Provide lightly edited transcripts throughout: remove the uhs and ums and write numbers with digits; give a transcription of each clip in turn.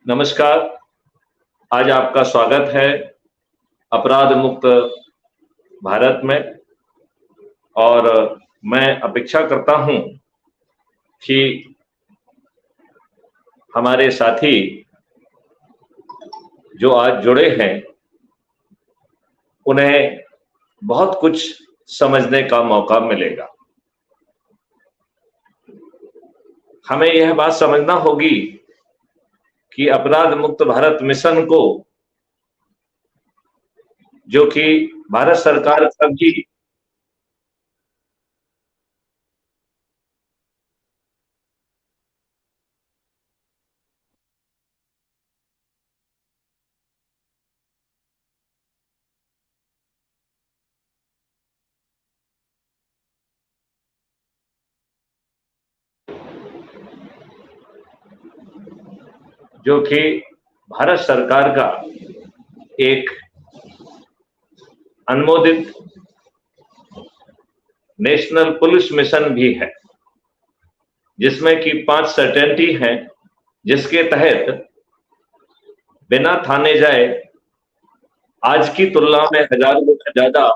नमस्कार। आज आपका स्वागत है अपराध मुक्त भारत में। और मैं अपेक्षा करता हूं कि हमारे साथी जो आज जुड़े हैं उन्हें बहुत कुछ समझने का मौका मिलेगा। हमें यह बात समझना होगी कि अपराध मुक्त भारत मिशन को, जो कि भारत सरकार का भी जो कि भारत सरकार का एक अनुमोदित नेशनल पुलिस मिशन भी है, जिसमें कि 5 सर्टेनिटी हैं, जिसके तहत बिना थाने जाए आज की तुलना में हजारों गुना ज्यादा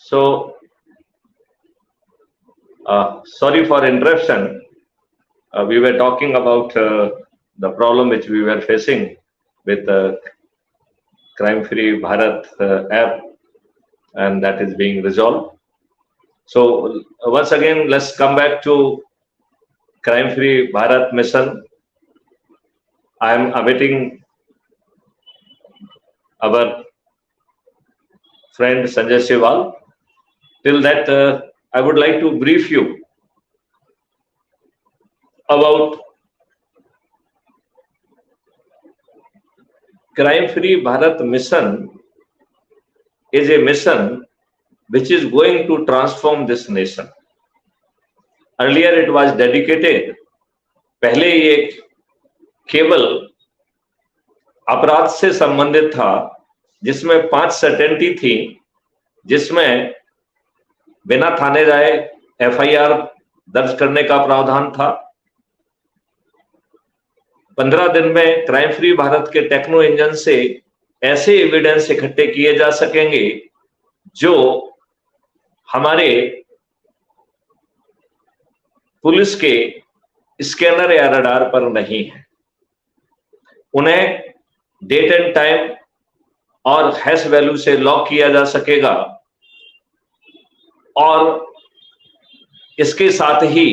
So, sorry for interruption. We were talking about the problem which we were facing with the Crime Free Bharat app, and that is being resolved. So once again, let's come back to Crime Free Bharat mission. I am awaiting our friend Sanjay Sehwal. Till that, I would like to brief you about Crime Free Bharat mission. Is a mission which is going to transform this nation. Earlier it was dedicated, पहले ये केवल अपराध से संबंधित था, जिसमें 5 certainty थी, जिसमें बिना थाने जाए एफआईआर दर्ज करने का प्रावधान था। 15 दिन में crime free Bharat K techno engine से ऐसे एविडेंस इकट्ठे किए जा सकेंगे जो हमारे पुलिस के स्कैनर या रडार पर नहीं है। उन्हें डेट एंड टाइम और हैश वैल्यू से लॉक किया जा सकेगा और इसके साथ ही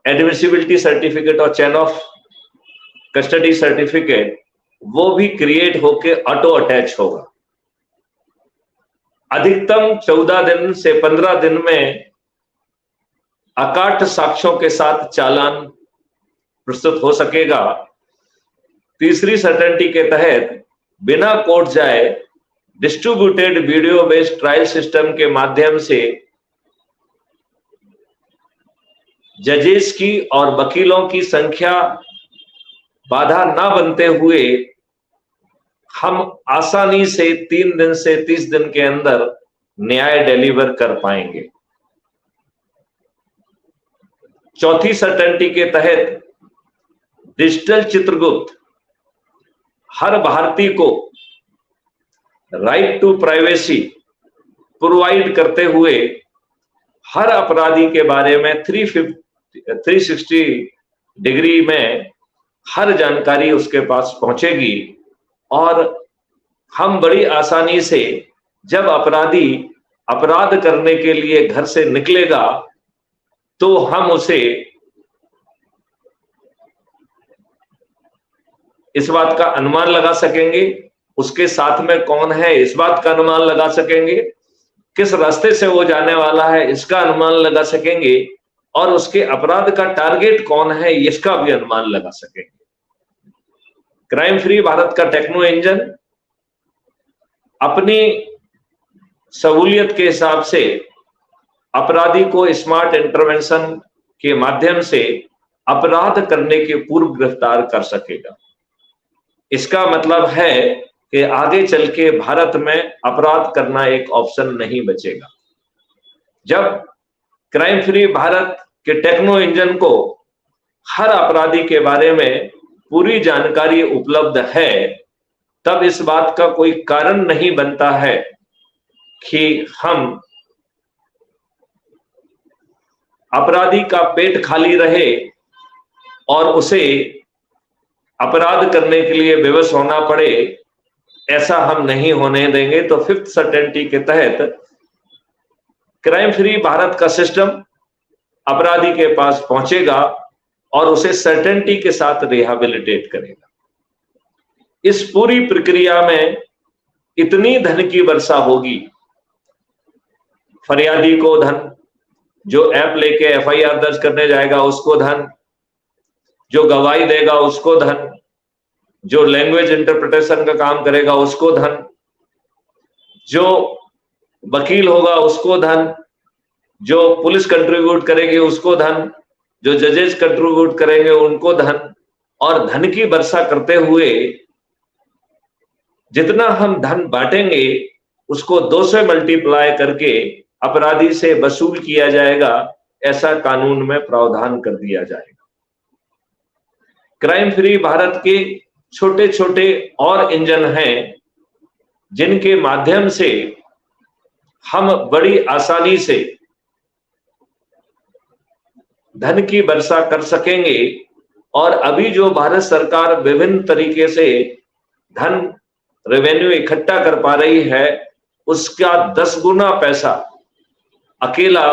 एडमिसिबिलिटी सर्टिफिकेट और चेन ऑफ कस्टडी सर्टिफिकेट वो भी क्रिएट होके ऑटो अटैच होगा। अधिकतम 14 दिन से 15 दिन में अकाट साक्ष्यों के साथ चालान प्रस्तुत हो सकेगा। तीसरी सर्टेनिटी के तहत बिना कोर्ट जाए distributed video based trial system के माध्यम से जजेस की और वकीलों की संख्या बाधा ना बनते हुए हम आसानी से 3 दिन से 30 दिन के अंदर न्याय डिलीवर कर पाएंगे। चौथी सर्टेनिटी के तहत डिजिटल चित्रगुप्त हर भारतीय को राइट टू प्राइवेसी प्रोवाइड करते हुए हर अपराधी के बारे में 360 डिग्री में हर जानकारी उसके पास पहुंचेगी और हम बड़ी आसानी से जब अपराधी अपराध करने के लिए घर से निकलेगा तो हम उसे इस बात का अनुमान लगा सकेंगे, उसके साथ में कौन है इस बात का अनुमान लगा सकेंगे, किस रास्ते से वो जाने वाला है इसका अनुमान लगा सकेंगे और उसके अपराध का टारगेट कौन है इसका भी अनुमान लगा सकेंगे। क्राइम फ्री भारत का टेक्नो इंजन अपनी सहूलियत के हिसाब से अपराधी को स्मार्ट इंटरवेंशन के माध्यम से अपराध करने के पूर्व गिरफ्तार कर सकेगा। इसका मतलब है कि आगे चल के भारत में अपराध करना एक ऑप्शन नहीं बचेगा। जब crime free Bharat K techno engine को हर अपराधी के बारे में पूरी जानकारी उपलब्ध है, तब इस बात का कोई कारण नहीं बनता है कि हम अपराधी का पेट खाली रहे और उसे अपराध करने के लिए विवश होना पड़े, ऐसा हम नहीं होने देंगे। तो 5th सर्टेनिटी के तहत क्राइम फ्री भारत का सिस्टम अपराधी के पास पहुंचेगा और उसे सर्टेनिटी के साथ रिहैबिलिटेट करेगा। इस पूरी प्रक्रिया में इतनी धन की वर्षा होगी, फरियादी को धन, जो ऐप लेके एफआईआर दर्ज करने जाएगा उसको धन, जो गवाही देगा उसको धन, जो लैंग्वेज इंटरप्रिटेशन का काम करेगा उसको धन, जो वकील होगा उसको धन, जो पुलिस कंट्रीब्यूट करेगी उसको धन, जो जजेस कंट्रीब्यूट करेंगे उनको धन, और धन की वर्षा करते हुए जितना हम धन बांटेंगे उसको 2 से मल्टीप्लाई करके अपराधी से वसूल किया जाएगा। ऐसा कानून में प्रावधान कर दिया जाएगा। क्राइम फ्री भारत के छोटे छोटे और इंजन हैं जिनके माध्यम से हम बड़ी आसानी से धन की वर्षा कर सकेंगे। और अभी जो भारत सरकार विभिन्न तरीके से धन रेवेन्यू इकट्ठा कर पा रही है, उसका 10 गुना पैसा अकेला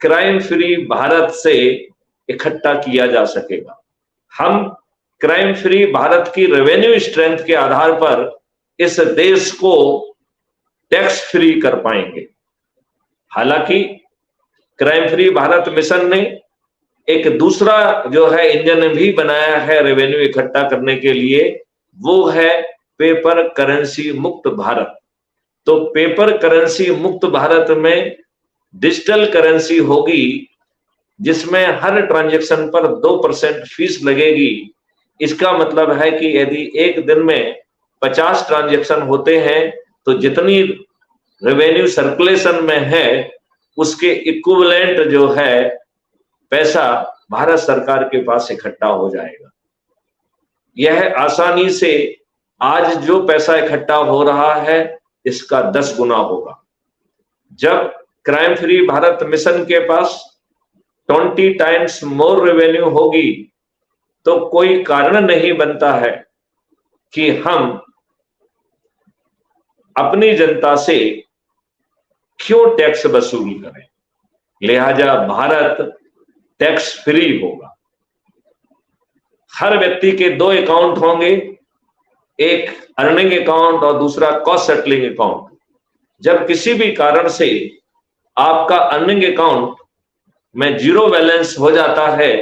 क्राइम फ्री भारत से इकट्ठा किया जा सकेगा। हम क्राइम फ्री भारत की रेवेन्यू स्ट्रेंथ के आधार पर इस देश को टैक्स फ्री कर पाएंगे। हालांकि क्राइम फ्री भारत मिशन ने एक दूसरा जो है इंजन भी बनाया है रेवेन्यू इकट्ठा करने के लिए, वो है पेपर करेंसी मुक्त भारत। तो पेपर करेंसी मुक्त भारत में डिजिटल करेंसी होगी, जिसमें हर ट्रांजैक्शन पर 2% फीस लगेगी। इसका मतलब है कि यदि एक दिन में 50 ट्रांजैक्शन होते हैं तो जितनी रेवेन्यू सर्कुलेशन में है उसके इक्विवेलेंट जो है पैसा भारत सरकार के पास इकट्ठा हो जाएगा। यह आसानी से आज जो पैसा इकट्ठा हो रहा है इसका 10 गुना होगा। जब क्राइम फ्री भारत मिशन के पास 20 टाइम्स मोर रेवेन्यू होगी तो कोई कारण नहीं बनता है कि हम अपनी जनता से क्यों टैक्स वसूल करें। लिहाजा भारत टैक्स फ्री होगा। हर व्यक्ति के 2 अकाउंट होंगे, एक अर्निंग अकाउंट और दूसरा कॉस्ट सेटलिंग अकाउंट। जब किसी भी कारण से आपका अर्निंग अकाउंट में 0 बैलेंस हो जाता है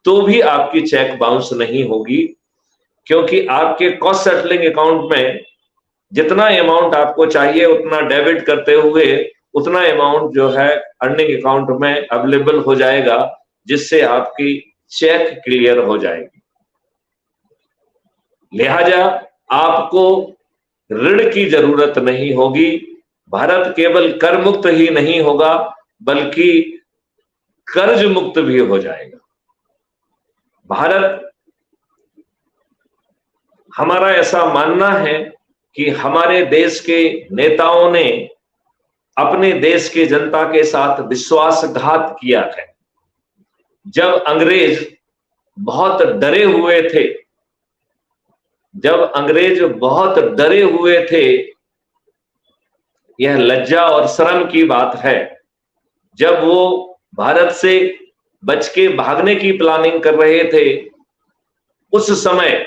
तो भी आपकी चेक बाउंस नहीं होगी, क्योंकि आपके कॉस्ट सेटलिंग अकाउंट में जितना अमाउंट आपको चाहिए उतना डेबिट करते हुए उतना अमाउंट जो है अर्निंग अकाउंट में अवेलेबल हो जाएगा, जिससे आपकी चेक क्लियर हो जाएगी। लिहाजा आपको ऋण की जरूरत नहीं होगी। भारत केवल कर मुक्त ही नहीं होगा बल्कि कर्ज मुक्त भी हो जाएगा। भारत, हमारा ऐसा मानना है कि हमारे देश के नेताओं ने अपने देश के जनता के साथ विश्वासघात किया है। जब अंग्रेज बहुत डरे हुए थे, यह लज्जा और शर्म की बात है, जब वो भारत से बच के भागने की प्लानिंग कर रहे थे, उस समय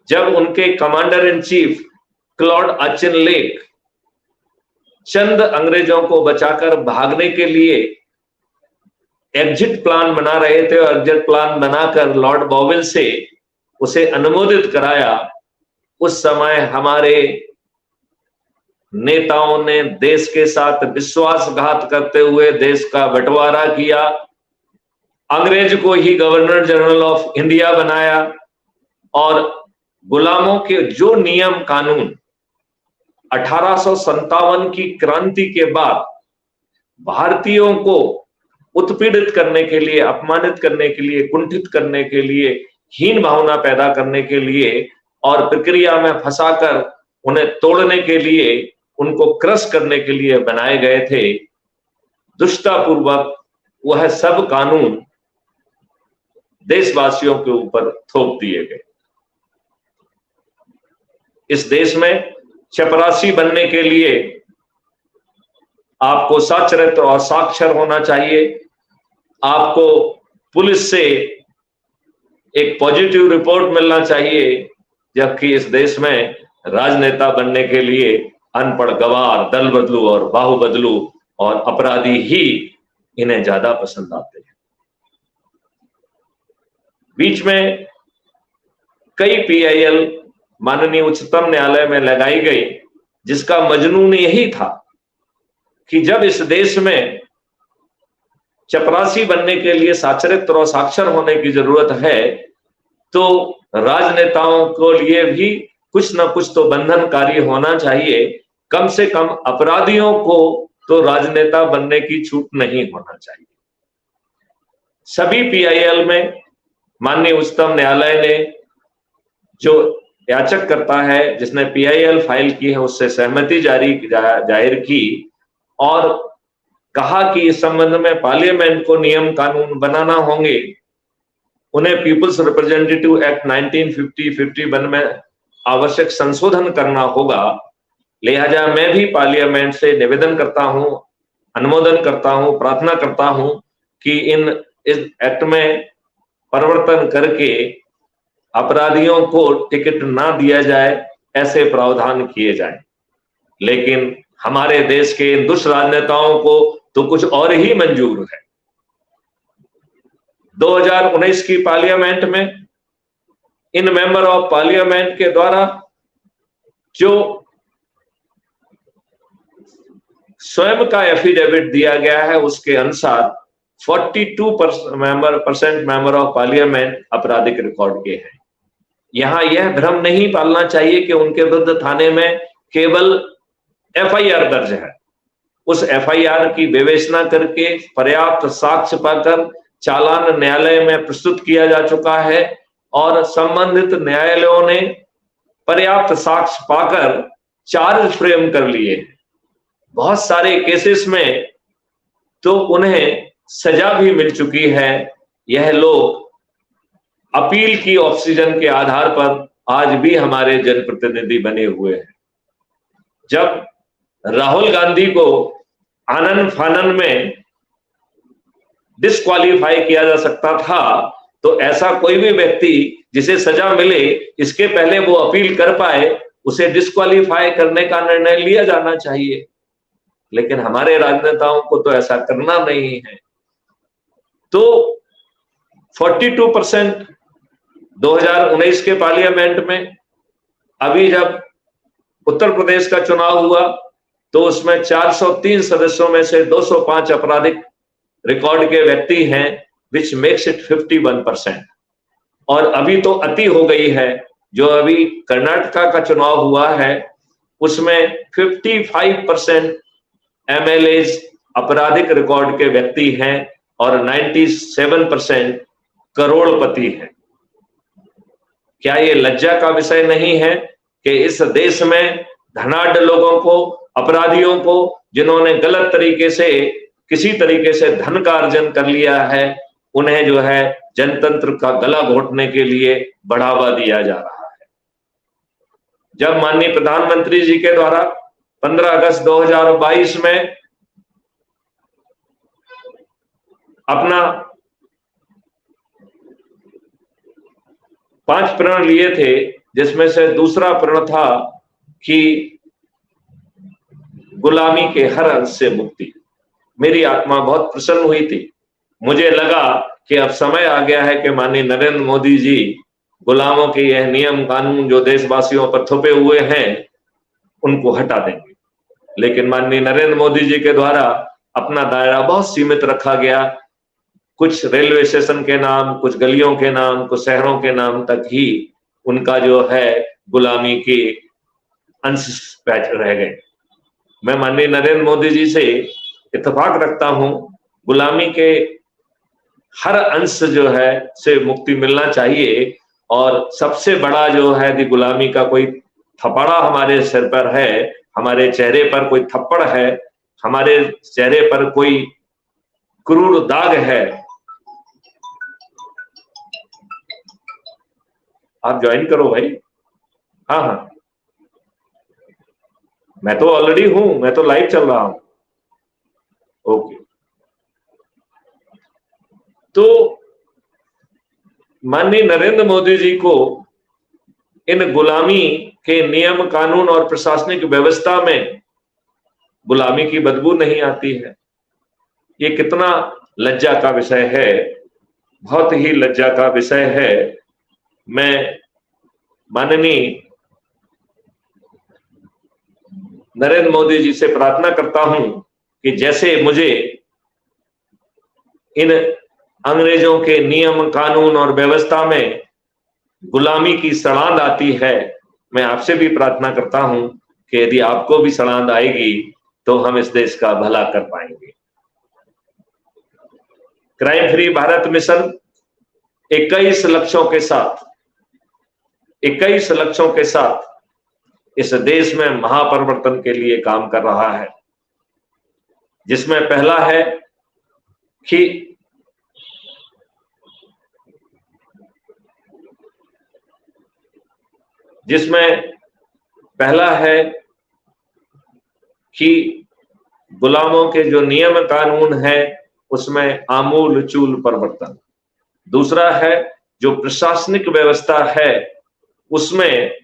जब उनके commander in chief Claude Auchinleck चंद अंग्रेजों को बचाकर भागने के लिए एग्जिट प्लान बना रहे थे और एग्जिट प्लान बनाकर लॉर्ड बॉवेल से उसे अनुमोदित कराया, उस समय हमारे नेताओं ने देश के साथ विश्वासघात करते हुए देश का बंटवारा किया, अंग्रेज को ही गवर्नर जनरल ऑफ इंडिया बनाया और गुलामों के जो नियम कानून 1857 की क्रांति के बाद भारतीयों को उत्पीड़ित करने के लिए, अपमानित करने के लिए, कुंठित करने के लिए, हीन भावना पैदा करने के लिए और प्रक्रिया में फंसाकर उन्हें तोड़ने के लिए, उनको क्रश करने के लिए बनाए गए थे, दुष्टतापूर्वक वह सब कानून देशवासियों के ऊपर थोप दिए गए। इस देश में चपरासी बनने के लिए आपको साक्षरता और साक्षर होना चाहिए। आपको पुलिस से एक पॉजिटिव रिपोर्ट मिलना चाहिए, जबकि इस देश में राजनेता बनने के लिए अनपढ़ गवार, दल बदलू और बाहु बदलू और अपराधी ही इन्हें ज्यादा पसंद आते हैं। बीच में कई PIL माननीय उच्चतम न्यायालय में लगाई गई, जिसका मजनून यही था कि जब इस देश में चपरासी बनने के लिए साक्षरित और साक्षर होने की जरूरत है, तो राजनेताओं को लिए भी कुछ ना कुछ तो बंधनकारी होना चाहिए। कम से कम अपराधियों को तो राजनेता बनने की छूट नहीं होना चाहिए। सभी PIL में माननीय उच्चतम न्यायालय ने जो याचक करता है, जिसने PIL फाइल की है, उससे सहमति जाहिर की और कहा कि इस संबंध में पार्लियामेंट को नियम कानून बनाना होंगे, उन्हें पीपुल्स रिप्रेजेंटेटिव एक्ट 1951 में आवश्यक संशोधन करना होगा। लिहाजा मैं भी पार्लियामेंट से निवेदन करता हूं, अनुमोदन करता हूं, प्रार्थना करता हूं कि इस एक्ट में परिवर्तन करके अपराधियों को टिकट ना दिया जाए, ऐसे प्रावधान किए जाएं। लेकिन हमारे देश के दुष्ट राजनेताओं को तो कुछ और ही मंजूर है। 2019 की पार्लियामेंट में इन मेंबर ऑफ पार्लियामेंट के द्वारा जो स्वयं का एफिडेविट दिया गया है, उसके अनुसार 42% मेंबर ऑफ पार्लियामेंट आपराधिक रिकॉर्ड के हैं। यहां यह भ्रम नहीं पालना चाहिए कि उनके विरुद्ध थाने में केवल FIR दर्ज है। उस FIR की विवेचना करके पर्याप्त साक्ष्य पाकर चालान न्यायालय में प्रस्तुत किया जा चुका है और संबंधित न्यायालयों ने पर्याप्त साक्ष्य पाकर चार्ज फ्रेम कर लिए। बहुत सारे केसेस में तो उन्हें सजा भी मिल चुकी है। यह लोग अपील की ऑक्सीजन के आधार पर आज भी हमारे जनप्रतिनिधि बने हुए हैं। जब राहुल गांधी को आनन फानन में डिस्क्वालीफाई किया जा सकता था, तो ऐसा कोई भी व्यक्ति जिसे सजा मिले, इसके पहले वो अपील कर पाए, उसे डिस्क्वालीफाई करने का निर्णय लिया जाना चाहिए। लेकिन हमारे राजनेताओं को तो ऐसा करना नहीं है। तो 42% 2019 के पार्लियामेंट में, अभी जब उत्तर प्रदेश का चुनाव हुआ तो उसमें 403 सदस्यों में से 205 आपराधिक रिकॉर्ड के व्यक्ति हैं, विच मेक्स इट 51%। और अभी तो अति हो गई है, जो अभी कर्नाटका का चुनाव हुआ है उसमें 55% MLAs आपराधिक रिकॉर्ड के व्यक्ति हैं और 97% करोड़पति हैं। क्या ये लज्जा का विषय नहीं है कि इस देश में धनाढ्य लोगों को, अपराधियों को, जिन्होंने गलत तरीके से, किसी तरीके से धन का अर्जन कर लिया है, उन्हें जो है जनतंत्र का गला घोटने के लिए बढ़ावा दिया जा रहा है। जब माननीय प्रधानमंत्री जी के द्वारा 15 अगस्त 2022 में अपना 5 प्रण लिए थे, जिसमें से दूसरा प्रण था कि गुलामी के हर अंश से मुक्ति, मेरी आत्मा बहुत प्रसन्न हुई थी। मुझे लगा कि अब समय आ गया है कि माननीय नरेंद्र मोदी जी गुलामों के यह नियम कानून जो देशवासियों पर थोपे हुए हैं, उनको हटा देंगे। लेकिन माननीय नरेंद्र मोदी जी के द्वारा अपना दायरा बहुत सीमित रखा गया। कुछ रेलवे स्टेशन के नाम, कुछ गलियों के नाम, कुछ शहरों के नाम तक ही उनका जो है गुलामी के अंश रह गए। मैं माननीय नरेंद्र मोदी जी से इत्तेफाक रखता हूं, गुलामी के हर अंश जो है से मुक्ति मिलना चाहिए। और सबसे बड़ा जो है कि गुलामी का कोई थप्पड़ा हमारे सिर पर है, हमारे चेहरे पर कोई थप्पड़ है, हमारे चेहरे पर कोई क्रूर दाग है। आप ज्वाइन करो भाई। हाँ हाँ, मैं तो ऑलरेडी हूं, मैं तो लाइव चल रहा हूं। ओके, तो माननीय नरेंद्र मोदी जी को इन गुलामी के नियम कानून और प्रशासनिक व्यवस्था में गुलामी की बदबू नहीं आती है। ये कितना लज्जा का विषय है, बहुत ही लज्जा का विषय है। मैं माननीय नरेंद्र मोदी जी से प्रार्थना करता हूं कि जैसे मुझे इन अंग्रेजों के नियम कानून और व्यवस्था में गुलामी की सड़ांध आती है, मैं आपसे भी प्रार्थना करता हूं कि यदि आपको भी सड़ांध आएगी तो हम इस देश का भला कर पाएंगे। क्राइम फ्री भारत मिशन 21 लक्ष्यों के साथ 21 लक्ष्यों के साथ इस देश में महापरिवर्तन के लिए काम कर रहा है, जिसमें पहला है कि गुलामों के जो नियम कानून है उसमें आमूल चूल परिवर्तन। दूसरा है जो प्रशासनिक व्यवस्था है उसमें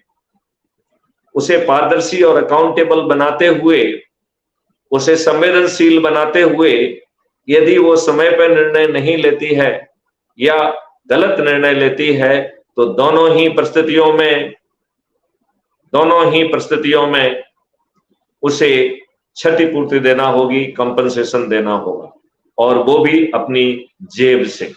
उसे पारदर्शी और अकाउंटेबल बनाते हुए, उसे संवेदनशील बनाते हुए, यदि वो समय पर निर्णय नहीं लेती है या गलत निर्णय लेती है तो दोनों ही परिस्थितियों में उसे क्षतिपूर्ति देना होगी, कंपनसेशन देना होगा, और वो भी अपनी जेब से।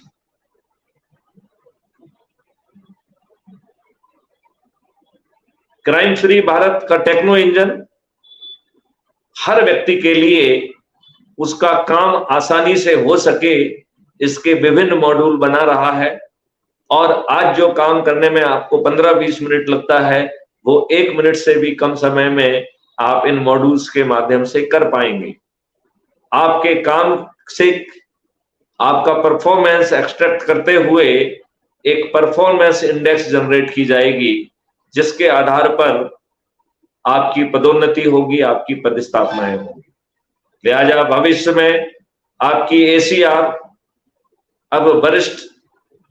क्राइम फ्री भारत का टेक्नो इंजन हर व्यक्ति के लिए उसका काम आसानी से हो सके, इसके विभिन्न मॉड्यूल बना रहा है, और आज जो काम करने में आपको 15-20 मिनट लगता है वो 1 मिनट से भी कम समय में आप इन मॉड्यूल्स के माध्यम से कर पाएंगे। आपके काम से आपका परफॉर्मेंस एक्सट्रैक्ट करते हुए एक परफॉर्मेंस इंडेक्स जनरेट की जाएगी, जिसके आधार पर आपकी पदोन्नति होगी, आपकी पदस्थापनाएं होंगी। लिहाजा भविष्य में आपकी ACR अब वरिष्ठ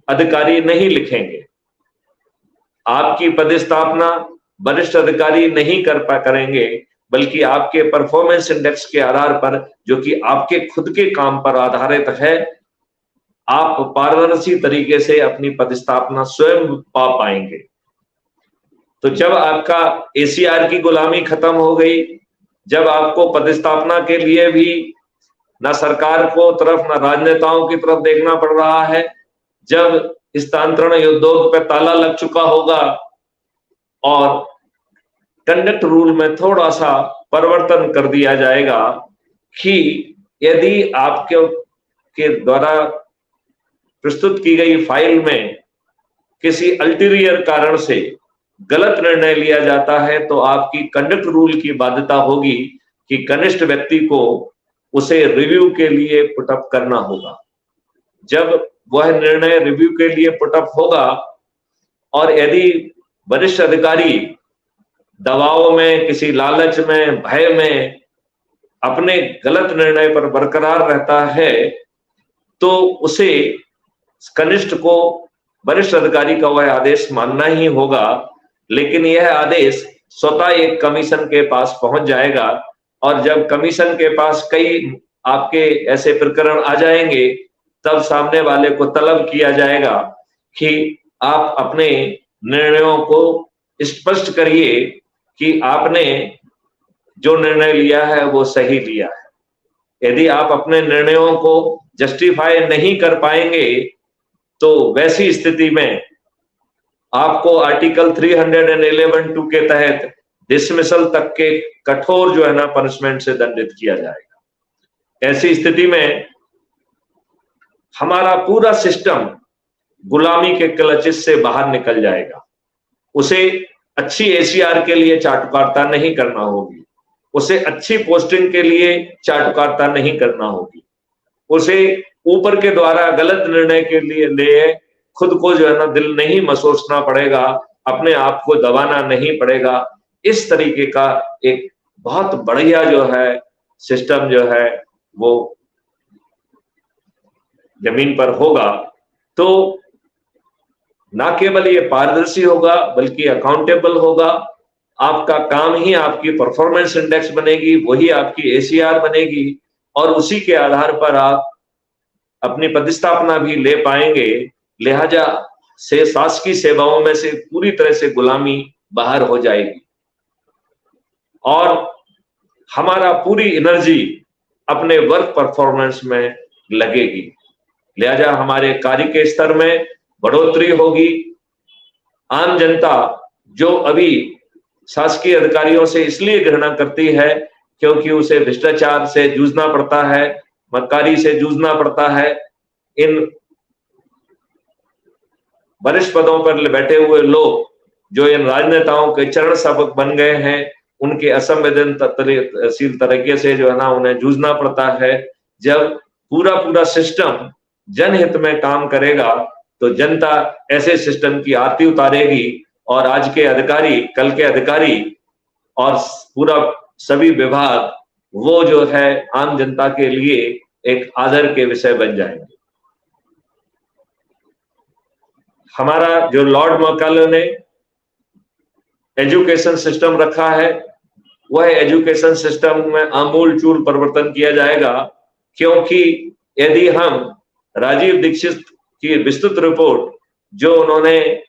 अधिकारी नहीं लिखेंगे, आपकी पदस्थापना वरिष्ठ अधिकारी नहीं करेंगे, बल्कि आपके परफॉर्मेंस इंडेक्स के आधार पर, जो कि आपके खुद के काम पर आधारित है, आप पारदर्शी तरीके से अपनी पदस्थापना स्वयं पा पाएंगे। तो जब आपका ACR की गुलामी खत्म हो गई, जब आपको पदस्थापना के लिए भी ना सरकार को तरफ ना राजनेताओं की तरफ देखना पड़ रहा है, जब हस्तांतरण उद्योग पे ताला लग चुका होगा और कंडक्ट रूल में थोड़ा सा परिवर्तन कर दिया जाएगा कि यदि आपके द्वारा प्रस्तुत की गई फाइल में किसी अल्टीरियर कारण से गलत निर्णय लिया जाता है तो आपकी कंडक्ट रूल की बाध्यता होगी कि कनिष्ठ व्यक्ति को उसे रिव्यू के लिए पुटअप करना होगा। जब वह निर्णय रिव्यू के लिए पुटअप होगा और यदि वरिष्ठ अधिकारी दबाव में, किसी लालच में, भय में अपने गलत निर्णय पर बरकरार रहता है तो उसे कनिष्ठ को वरिष्ठ अधिकारी का वह आदेश मानना ही होगा। लेकिन यह आदेश स्वतः एक कमीशन के पास पहुंच जाएगा, और जब कमीशन के पास कई आपके ऐसे प्रकरण आ जाएंगे तब सामने वाले को तलब किया जाएगा कि आप अपने निर्णयों को स्पष्ट करिए कि आपने जो निर्णय लिया है वो सही लिया है। यदि आप अपने निर्णयों को जस्टिफाई नहीं कर पाएंगे तो वैसी स्थिति में आपको आर्टिकल 311(2) के तहत डिसमिसल तक के कठोर जो है ना पनिशमेंट से दंडित किया जाएगा। ऐसी स्थिति में हमारा पूरा सिस्टम गुलामी के क्लचेस से बाहर निकल जाएगा। उसे अच्छी ACR के लिए चाटुकारिता नहीं करना होगी, उसे अच्छी पोस्टिंग के लिए चाटुकारिता नहीं करना होगी, उसे ऊपर के द्वारा गलत निर्णय के लिए खुद को जो है ना दिल नहीं मसोसना पड़ेगा, अपने आप को दबाना नहीं पड़ेगा। इस तरीके का एक बहुत बढ़िया जो है सिस्टम जो है वो जमीन पर होगा। तो ना केवल ये पारदर्शी होगा बल्कि अकाउंटेबल होगा। आपका काम ही आपकी परफॉर्मेंस इंडेक्स बनेगी, वही आपकी ACR बनेगी, और उसी के आधार पर आप अपनी पदस्थापना भी ले पाएंगे। लिहाजा से शासकीय सेवाओं में से पूरी तरह से गुलामी बाहर हो जाएगी और हमारा पूरी एनर्जी अपने वर्क परफॉर्मेंस में लगेगी। लिहाजा हमारे कार्य के स्तर में बढ़ोतरी होगी। आम जनता जो अभी शासकीय अधिकारियों से इसलिए घृणा करती है क्योंकि उसे भ्रष्टाचार से जूझना पड़ता है, मक्कारी से जूझना पड़ता है। इन वरिष्ठ पदों पर बैठे हुए लोग जो इन राजनेताओं के चरण सबक बन गए हैं, उनके असंवेदनशील तरीके से जो है ना उन्हें जूझना पड़ता है। जब पूरा पूरा सिस्टम जनहित में काम करेगा तो जनता ऐसे सिस्टम की आरती उतारेगी और आज के अधिकारी, कल के अधिकारी और पूरा सभी विभाग वो जो है आम जनता के लिए एक आदर के विषय बन जाएंगे। हमारा जो लॉर्ड मैकाले ने एजुकेशन सिस्टम रखा है, वह एजुकेशन सिस्टम में आमूल चूल परिवर्तन किया जाएगा, क्योंकि यदि हम राजीव दीक्षित की विस्तृत रिपोर्ट जो उन्होंने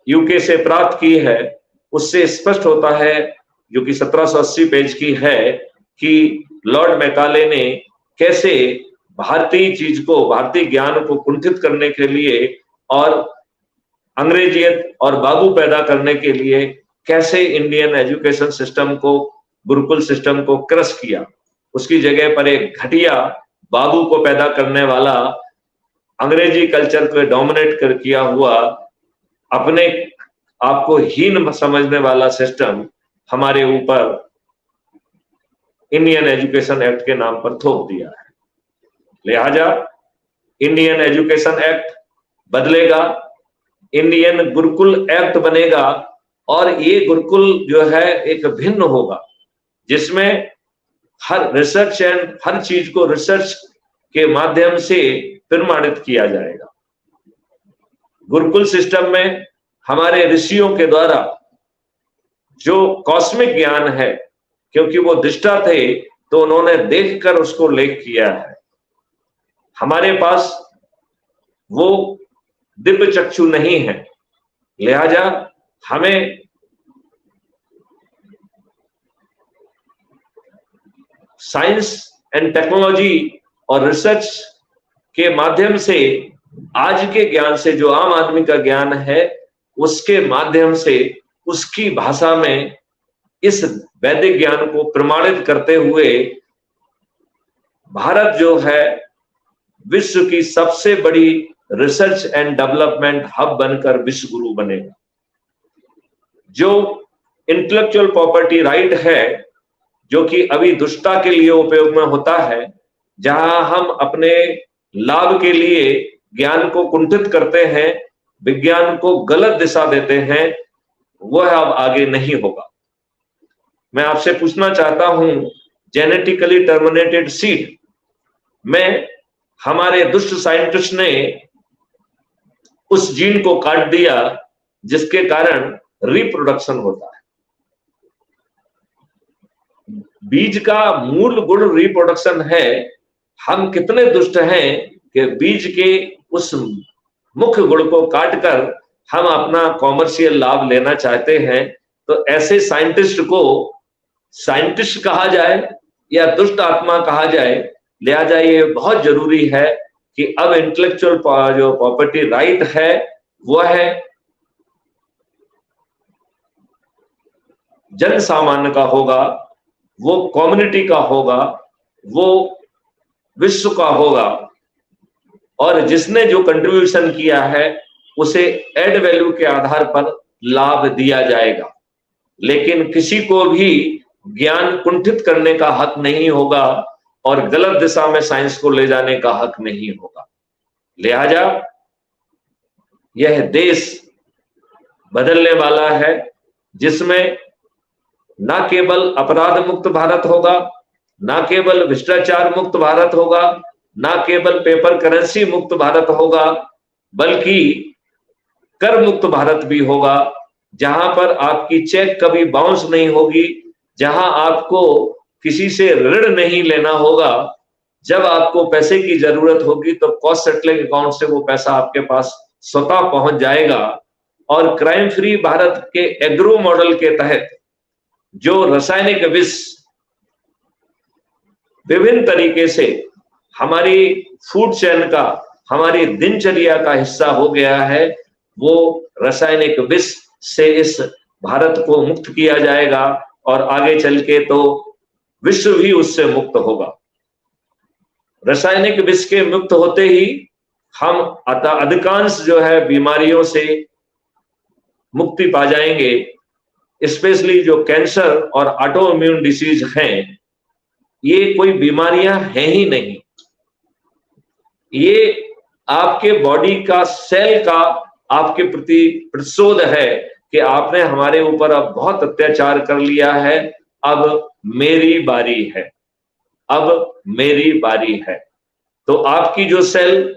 यूके से प्राप्त की है, उससे स्पष्ट होता है, जो कि 1780 पेज की है, कि लॉर्ड मैकाले ने कैसे भारतीय चीज को, भारतीय ज्ञान को कुंठित करने के लिए और अंग्रेजियत और बाबू पैदा करने के लिए कैसे इंडियन एजुकेशन सिस्टम को, गुरुकुल सिस्टम को क्रश किया। उसकी जगह पर एक घटिया बाबू को पैदा करने वाला, अंग्रेजी कल्चर को डोमिनेट कर किया हुआ, अपने आपको हीन समझने वाला सिस्टम हमारे ऊपर इंडियन एजुकेशन एक्ट के नाम पर थोप दिया है। लिहाजा इंडियन एजुकेशन एक्ट बदलेगा, इंडियन गुरुकुल एक्ट बनेगा और ये गुरुकुल जो है एक भिन्न होगा, जिसमें हर रिसर्च एंड हर चीज को रिसर्च के माध्यम से प्रमाणित किया जाएगा। गुरुकुल सिस्टम में हमारे ऋषियों के द्वारा जो कॉस्मिक ज्ञान है, क्योंकि वो दृष्टा थे तो उन्होंने देखकर उसको लेख किया है। हमारे पास वो दिव्य चक्षु नहीं है, लिहाजा हमें साइंस एंड टेक्नोलॉजी और रिसर्च के माध्यम से आज के ज्ञान से, जो आम आदमी का ज्ञान है, उसके माध्यम से उसकी भाषा में इस वैदिक ज्ञान को प्रमाणित करते हुए भारत जो है विश्व की सबसे बड़ी रिसर्च एंड डेवलपमेंट हब बनकर विश्व गुरु बनेगा। जो इंटेलेक्चुअल प्रॉपर्टी राइट है, जो कि अभी दुष्टता के लिए उपयोग में होता है, जहां हम अपने लाभ के लिए ज्ञान को कुंठित करते हैं, विज्ञान को गलत दिशा देते हैं, वह अब आगे नहीं होगा। मैं आपसे पूछना चाहता हूं, जेनेटिकली टर्मिनेटेड सीड में हमारे दुष्ट साइंटिस्ट ने उस जीन को काट दिया जिसके कारण रिप्रोडक्शन होता है। बीज का मूल गुण रिप्रोडक्शन है। हम कितने दुष्ट हैं कि बीज के उस मुख्य गुण को काटकर हम अपना कॉमर्शियल लाभ लेना चाहते हैं। तो ऐसे साइंटिस्ट को साइंटिस्ट कहा जाए या दुष्ट आत्मा कहा जाए, लिहाजा ये बहुत जरूरी है कि अब इंटेलेक्चुअल जो प्रॉपर्टी राइट है वह है जन सामान्य का होगा, वो कम्युनिटी का होगा, वो विश्व का होगा, और जिसने जो कंट्रीब्यूशन किया है उसे एड वैल्यू के आधार पर लाभ दिया जाएगा। लेकिन किसी को भी ज्ञान कुंठित करने का हक नहीं होगा और गलत दिशा में साइंस को ले जाने का हक नहीं होगा। लिहाजा यह देश बदलने वाला है, जिसमें ना केवल अपराध मुक्त भारत होगा, ना केवल भ्रष्टाचार मुक्त भारत होगा, ना केवल पेपर करेंसी मुक्त भारत होगा, बल्कि कर मुक्त भारत भी होगा, जहां पर आपकी चेक कभी बाउंस नहीं होगी, जहां आपको किसी से ऋण नहीं लेना होगा। जब आपको पैसे की जरूरत होगी तो कॉस्ट सेटलिंग अकाउंट से वो पैसा आपके पास स्वतः पहुंच जाएगा। और क्राइम फ्री भारत के एग्रो मॉडल के तहत जो रासायनिक विष विभिन्न तरीके से हमारी फूड चेन का, हमारी दिनचर्या का हिस्सा हो गया है, वो रासायनिक विष से इस भारत को मुक्त किया जाएगा और आगे चल के तो विश्व भी उससे मुक्त होगा। रासायनिक विष के मुक्त होते ही हम अधिकांश जो है बीमारियों से मुक्ति पा जाएंगे। स्पेशली जो कैंसर और ऑटो इम्यून डिसीज हैं, ये कोई बीमारियां हैं ही नहीं, ये आपके बॉडी का सेल का आपके प्रति प्रतिशोध है कि आपने हमारे ऊपर अब बहुत अत्याचार कर लिया है, अब मेरी बारी है, अब मेरी बारी है। तो आपकी जो सेल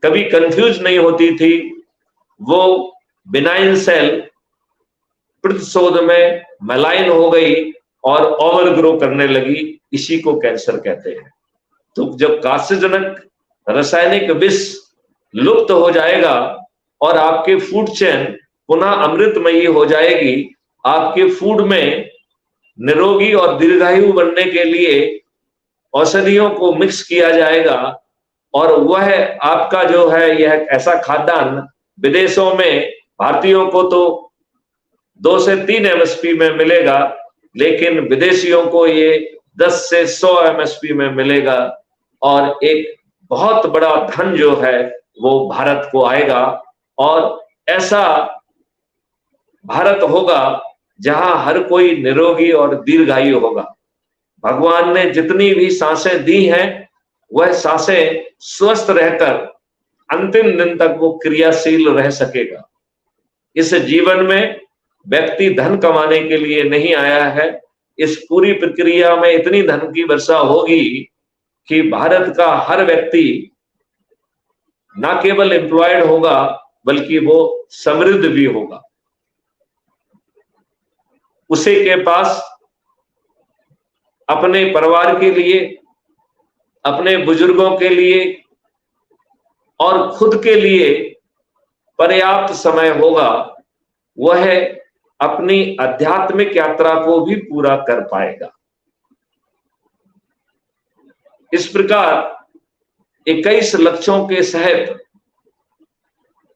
कभी कंफ्यूज नहीं होती थी, वो बिनाइन सेल प्रतिशोध में मैलाइन हो गई और ओवर ग्रो करने लगी। इसी को कैंसर कहते हैं। तो जब कास्यजनक रासायनिक विष लुप्त हो जाएगा और आपके फूड चेन पुनः अमृतमयी हो जाएगी, आपके फूड में निरोगी और दीर्घायु बनने के लिए औषधियों को मिक्स किया जाएगा, और वह आपका जो है यह ऐसा खाद्यान्न विदेशों में भारतीयों को तो 2 से 3 एमएसपी में मिलेगा, लेकिन विदेशियों को ये 10 से 100 एमएसपी में मिलेगा, और एक बहुत बड़ा धन जो है वो भारत को आएगा। और ऐसा भारत होगा जहां हर कोई निरोगी और दीर्घायु होगा। भगवान ने जितनी भी सांसें दी हैं, वह सांसें स्वस्थ रहकर अंतिम दिन तक वो क्रियाशील रह सकेगा। इस जीवन में व्यक्ति धन कमाने के लिए नहीं आया है। इस पूरी प्रक्रिया में इतनी धन की वर्षा होगी कि भारत का हर व्यक्ति ना केवल एम्प्लॉयड होगा, बल्कि वो समृद्ध भी होगा। उसे के पास अपने परिवार के लिए, अपने बुजुर्गों के लिए और खुद के लिए पर्याप्त समय होगा। वह अपनी आध्यात्मिक यात्रा को भी पूरा कर पाएगा। इस प्रकार 21 लक्ष्यों के सहित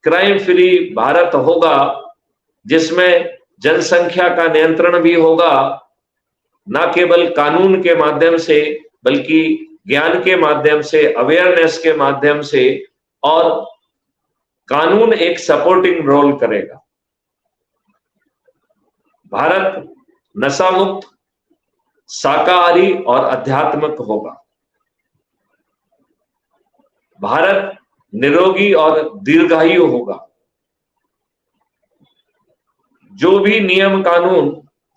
क्राइम फ्री भारत होगा, जिसमें जनसंख्या का नियंत्रण भी होगा, न केवल कानून के माध्यम से बल्कि ज्ञान के माध्यम से, अवेयरनेस के माध्यम से, और कानून एक सपोर्टिंग रोल करेगा। भारत नशा मुक्त, शाकाहारी और आध्यात्मिक होगा। भारत निरोगी और दीर्घायु होगा। जो भी नियम कानून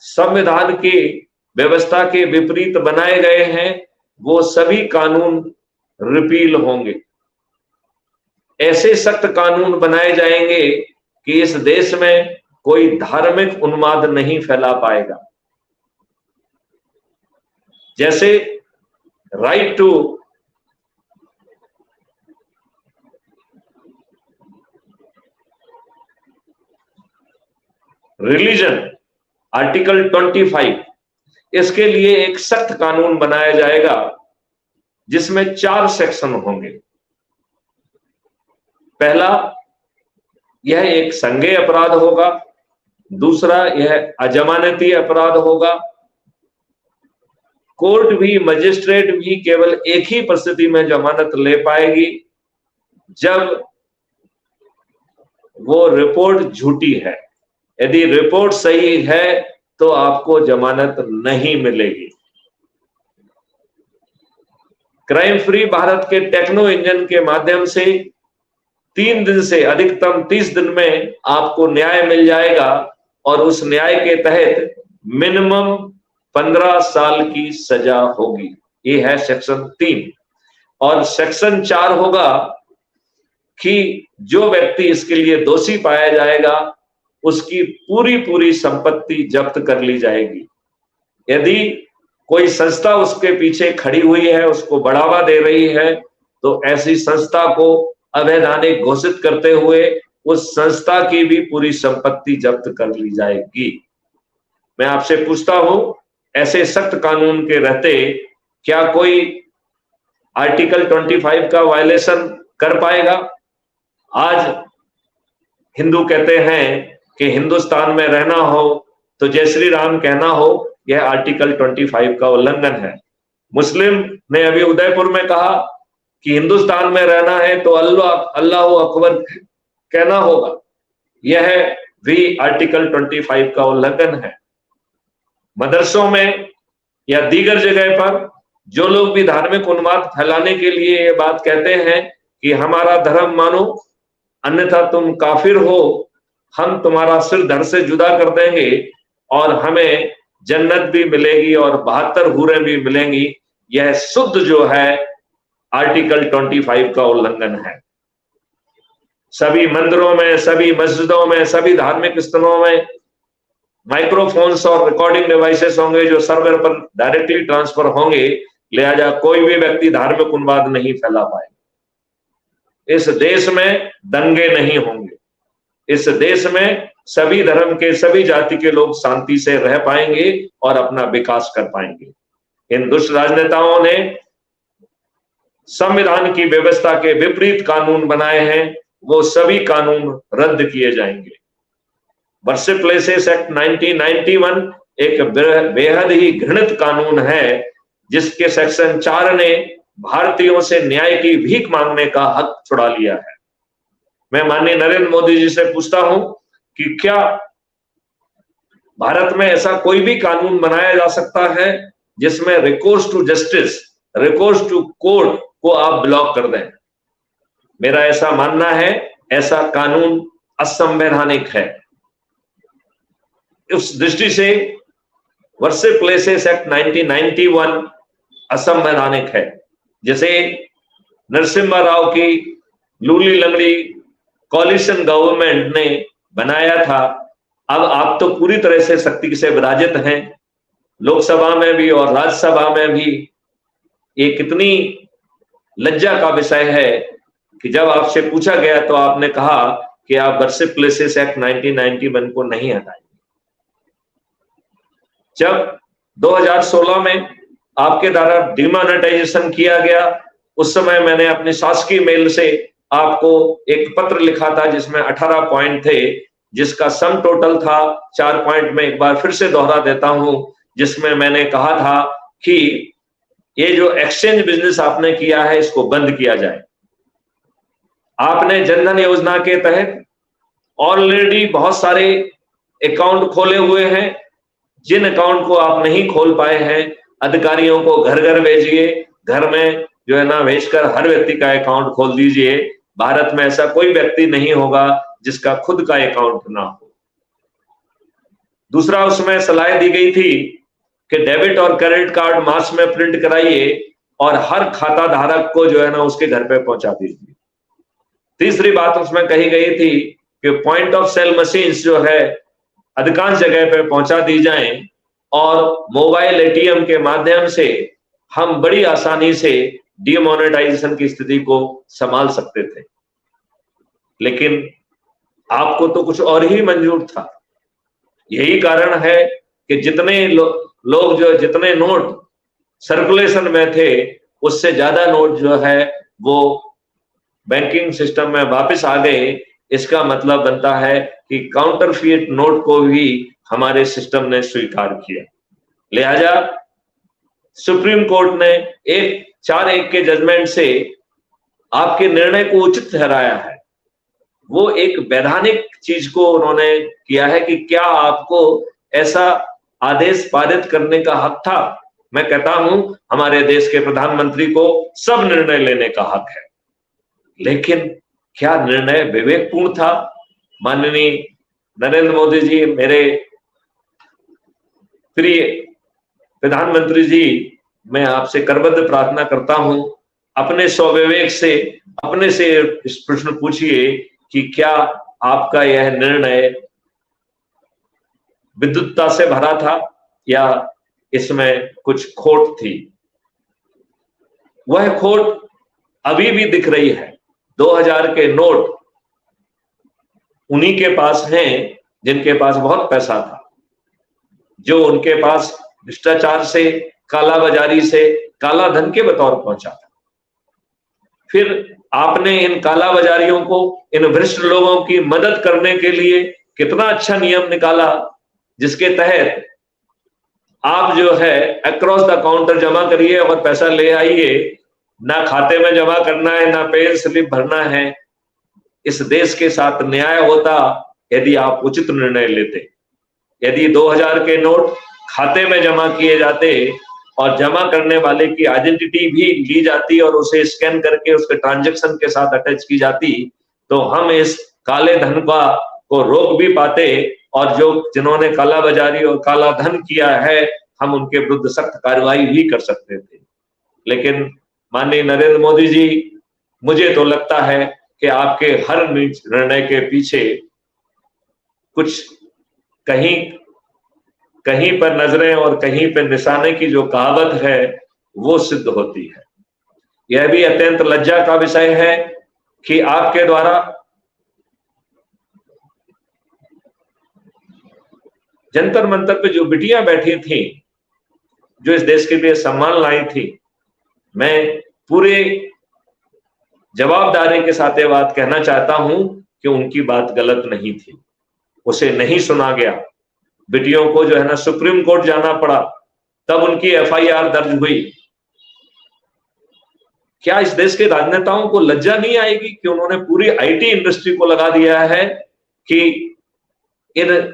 संविधान की व्यवस्था के विपरीत बनाए गए हैं, वो सभी कानून रिपील होंगे। ऐसे सख्त कानून बनाए जाएंगे कि इस देश में कोई धार्मिक उन्माद नहीं फैला पाएगा। जैसे राइट टू रिलीजन, आर्टिकल 25, इसके लिए एक सख्त कानून बनाया जाएगा जिसमें 4 सेक्शन होंगे। पहला, यह एक संज्ञेय अपराध होगा। दूसरा, यह अजमानती अपराध होगा। कोर्ट भी, मजिस्ट्रेट भी केवल एक ही परिस्थिति में जमानत ले पाएगी, जब वो रिपोर्ट झूठी है। यदि रिपोर्ट सही है तो आपको जमानत नहीं मिलेगी। Crime free Bharat K techno engine के माध्यम से 3 दिन से अधिकतम 30 दिन में आपको न्याय मिल जाएगा, और उस न्याय के तहत मिनिमम 15 साल की सजा होगी। ये है सेक्शन 3। और सेक्शन 4 होगा कि जो व्यक्ति इसके लिए दोषी पाया जाएगा, उसकी पूरी संपत्ति जब्त कर ली जाएगी। यदि कोई संस्था उसके पीछे खड़ी हुई है, उसको बढ़ावा दे रही है, तो ऐसी संस्था को अवैधानिक घोषित करते हुए उस संस्था की भी पूरी संपत्ति जब्त कर ली जाएगी। मैं आपसे पूछता हूं, ऐसे सख्त कानून के रहते क्या कोई आर्टिकल 25 का वायलेशन कर पाएगा? आज हिंदू कहते हैं कि हिंदुस्तान में रहना हो तो जय श्री राम कहना हो, यह आर्टिकल 25 का उल्लंघन है। मुस्लिम ने अभी उदयपुर में कहा कि हिंदुस्तान में रहना है तो अल्लाह अकबर कहना होगा, यह भी आर्टिकल 25 का उल्लंघन है। मदरसों में या दीगर जगह पर जो लोग भी धार्मिक उन्माद फैलाने के लिए ये बात कहते हैं कि हमारा धर्म मानो अन्यथा तुम काफिर हो, हम तुम्हारा सिर धड़ से जुदा कर देंगे और हमें जन्नत भी मिलेगी और 72 हूरें भी मिलेंगी, यह शुद्ध जो है आर्टिकल 25 का उल्लंघन है। सभी मंदिरों में, सभी मस्जिदों में, सभी धार्मिक स्थलों में माइक्रोफोन्स और रिकॉर्डिंग डिवाइसेस होंगे जो सर्वर पर डायरेक्टली ट्रांसफर होंगे, लिहाजा कोई भी व्यक्ति धार्मिक उन्माद नहीं फैला पाएगा। इस देश में दंगे नहीं होंगे, इस देश में सभी धर्म के, सभी जाति के लोग शांति से रह पाएंगे और अपना विकास कर पाएंगे। इन दुष्ट राजनेताओं ने संविधान की व्यवस्था के विपरीत कानून बनाए हैं, वो सभी कानून रद्द किए जाएंगे। वर्शिप प्लेसेस एक्ट 1991 एक बेहद ही घृणित कानून है, जिसके सेक्शन 4 ने भारतीयों से न्याय की भीख मांगने का हक छुड़ा लिया है। मैं माननीय नरेंद्र मोदी जी से पूछता हूं कि क्या भारत में ऐसा कोई भी कानून बनाया जा सकता है जिसमें recourse to justice, recourse to court को आप ब्लॉक कर दें? मेरा ऐसा मानना है, ऐसा कानून असंवैधानिक है। उस दृष्टि से वर्शिप प्लेसेस एक्ट 1991 असंवैधानिक है। जैसे नरसिम्हा राव की लूली लंगड़ी कॉलिशन गवर्नमेंट ने बनाया था, अब आप तो पूरी तरह से शक्ति से विराजित हैं, लोकसभा में भी और राज्यसभा में भी। ये कितनी लज्जा का विषय है कि जब आपसे पूछा गया तो आपने कहा कि आप वर्शिप प्लेसेस एक्ट 1991 को नहीं हटाएंगे। जब 2016 में आपके द्वारा डिमोनेटाइजेशन किया गया, उस समय मैंने अपनी शासकीय मेल से आपको एक पत्र लिखा था जिसमें 18 पॉइंट थे, जिसका सम टोटल था 4 पॉइंट में एक बार फिर से दोहरा देता हूं, जिसमें मैंने कहा था कि ये जो एक्सचेंज बिजनेस आपने किया है इसको बंद किया जाए। आपने जनधन योजना के तहत ऑलरेडी बहुत सारे अकाउंट खोले हुए हैं, जिन अकाउंट को आप नहीं खोल पाए हैं अधिकारियों को घर घर भेजिए, घर में जो है ना भेजकर हर व्यक्ति का अकाउंट खोल दीजिए। भारत में ऐसा कोई व्यक्ति नहीं होगा जिसका खुद का अकाउंट ना हो। दूसरा, उसमें सलाह दी गई थी कि डेबिट और क्रेडिट कार्ड मास में प्रिंट कराइए और हर खाता धारक को जो है ना उसके घर पे पहुंचा दीजिए। तीसरी बात उसमें कही गई थी कि पॉइंट ऑफ सेल मशीन्स जो है अधिकांश जगह पे पहुंचा दी जाएं और मोबाइल एटीएम के माध्यम से हम बड़ी आसानी से डिमोनेटाइजेशन की स्थिति को संभाल सकते थे। लेकिन आपको तो कुछ और ही मंजूर था। यही कारण है कि जितने लोग जो जितने नोट सर्कुलेशन में थे उससे ज्यादा नोट जो है वो बैंकिंग सिस्टम में वापस आ गए। इसका मतलब बनता है कि काउंटरफीट नोट को भी हमारे सिस्टम ने स्वीकार किया। लिहाजा सुप्रीम कोर्ट ने 4-1 के जजमेंट से आपके निर्णय को उचित ठहराया है। वो एक वैधानिक चीज को उन्होंने किया है कि क्या आपको ऐसा आदेश पारित करने का हक था। मैं कहता हूं हमारे देश के प्रधानमंत्री को सब निर्णय लेने का हक है, लेकिन क्या निर्णय विवेकपूर्ण था? माननीय नरेंद्र मोदी जी, मेरे प्रिय प्रधानमंत्री जी, मैं आपसे करबद्ध प्रार्थना करता हूं, अपने स्वविवेक से अपने से इस प्रश्न पूछिए कि क्या आपका यह निर्णय विद्युतता से भरा था या इसमें कुछ खोट थी। वह खोट अभी भी दिख रही है। 2000 के नोट उन्हीं के पास हैं जिनके पास बहुत पैसा था, जो उनके पास भ्रष्टाचार से, कालाबाजारी से, काला धन के बतौर पहुंचा था। फिर आपने इन कालाबाजारियों को, इन भ्रष्ट लोगों की मदद करने के लिए कितना अच्छा नियम निकाला, जिसके तहत आप जो है अक्रॉस द काउंटर जमा करिए और पैसा ले आइए, ना खाते में जमा करना है, ना पे स्लिप भरना है। इस देश के साथ न्याय होता यदि आप उचित निर्णय लेते। यदि 2000 के नोट खाते में जमा किए जाते और जमा करने वाले की आइडेंटिटी भी ली जाती और उसे स्कैन करके उसके ट्रांजैक्शन के साथ अटैच की जाती, तो हम इस काले धन को रोक भी पाते और जिन्होंने काला बाजारी और काला धन किया है, हम उनके विरुद्ध सख्त कार्रवाई भी कर सकते थे। लेकिन माननीय नरेंद्र मोदी जी, मुझे तो लगता है कि आपके हर निर्णय के पीछे कुछ कहीं कहीं पर नजरें और कहीं पर निशाने की जो कहावत है वो सिद्ध होती है। यह भी अत्यंत लज्जा का विषय है कि आपके द्वारा जंतर मंतर पे जो बिटियां बैठी थी, जो इस देश के लिए सम्मान लाई थी, मैं पूरे जवाबदारी के साथ ये बात कहना चाहता हूं कि उनकी बात गलत नहीं थी, उसे नहीं सुना गया। बिटियों को जो है ना सुप्रीम कोर्ट जाना पड़ा, तब उनकी एफआईआर दर्ज हुई। क्या इस देश के राजनेताओं को लज्जा नहीं आएगी कि उन्होंने पूरी आईटी इंडस्ट्री को लगा दिया है कि इन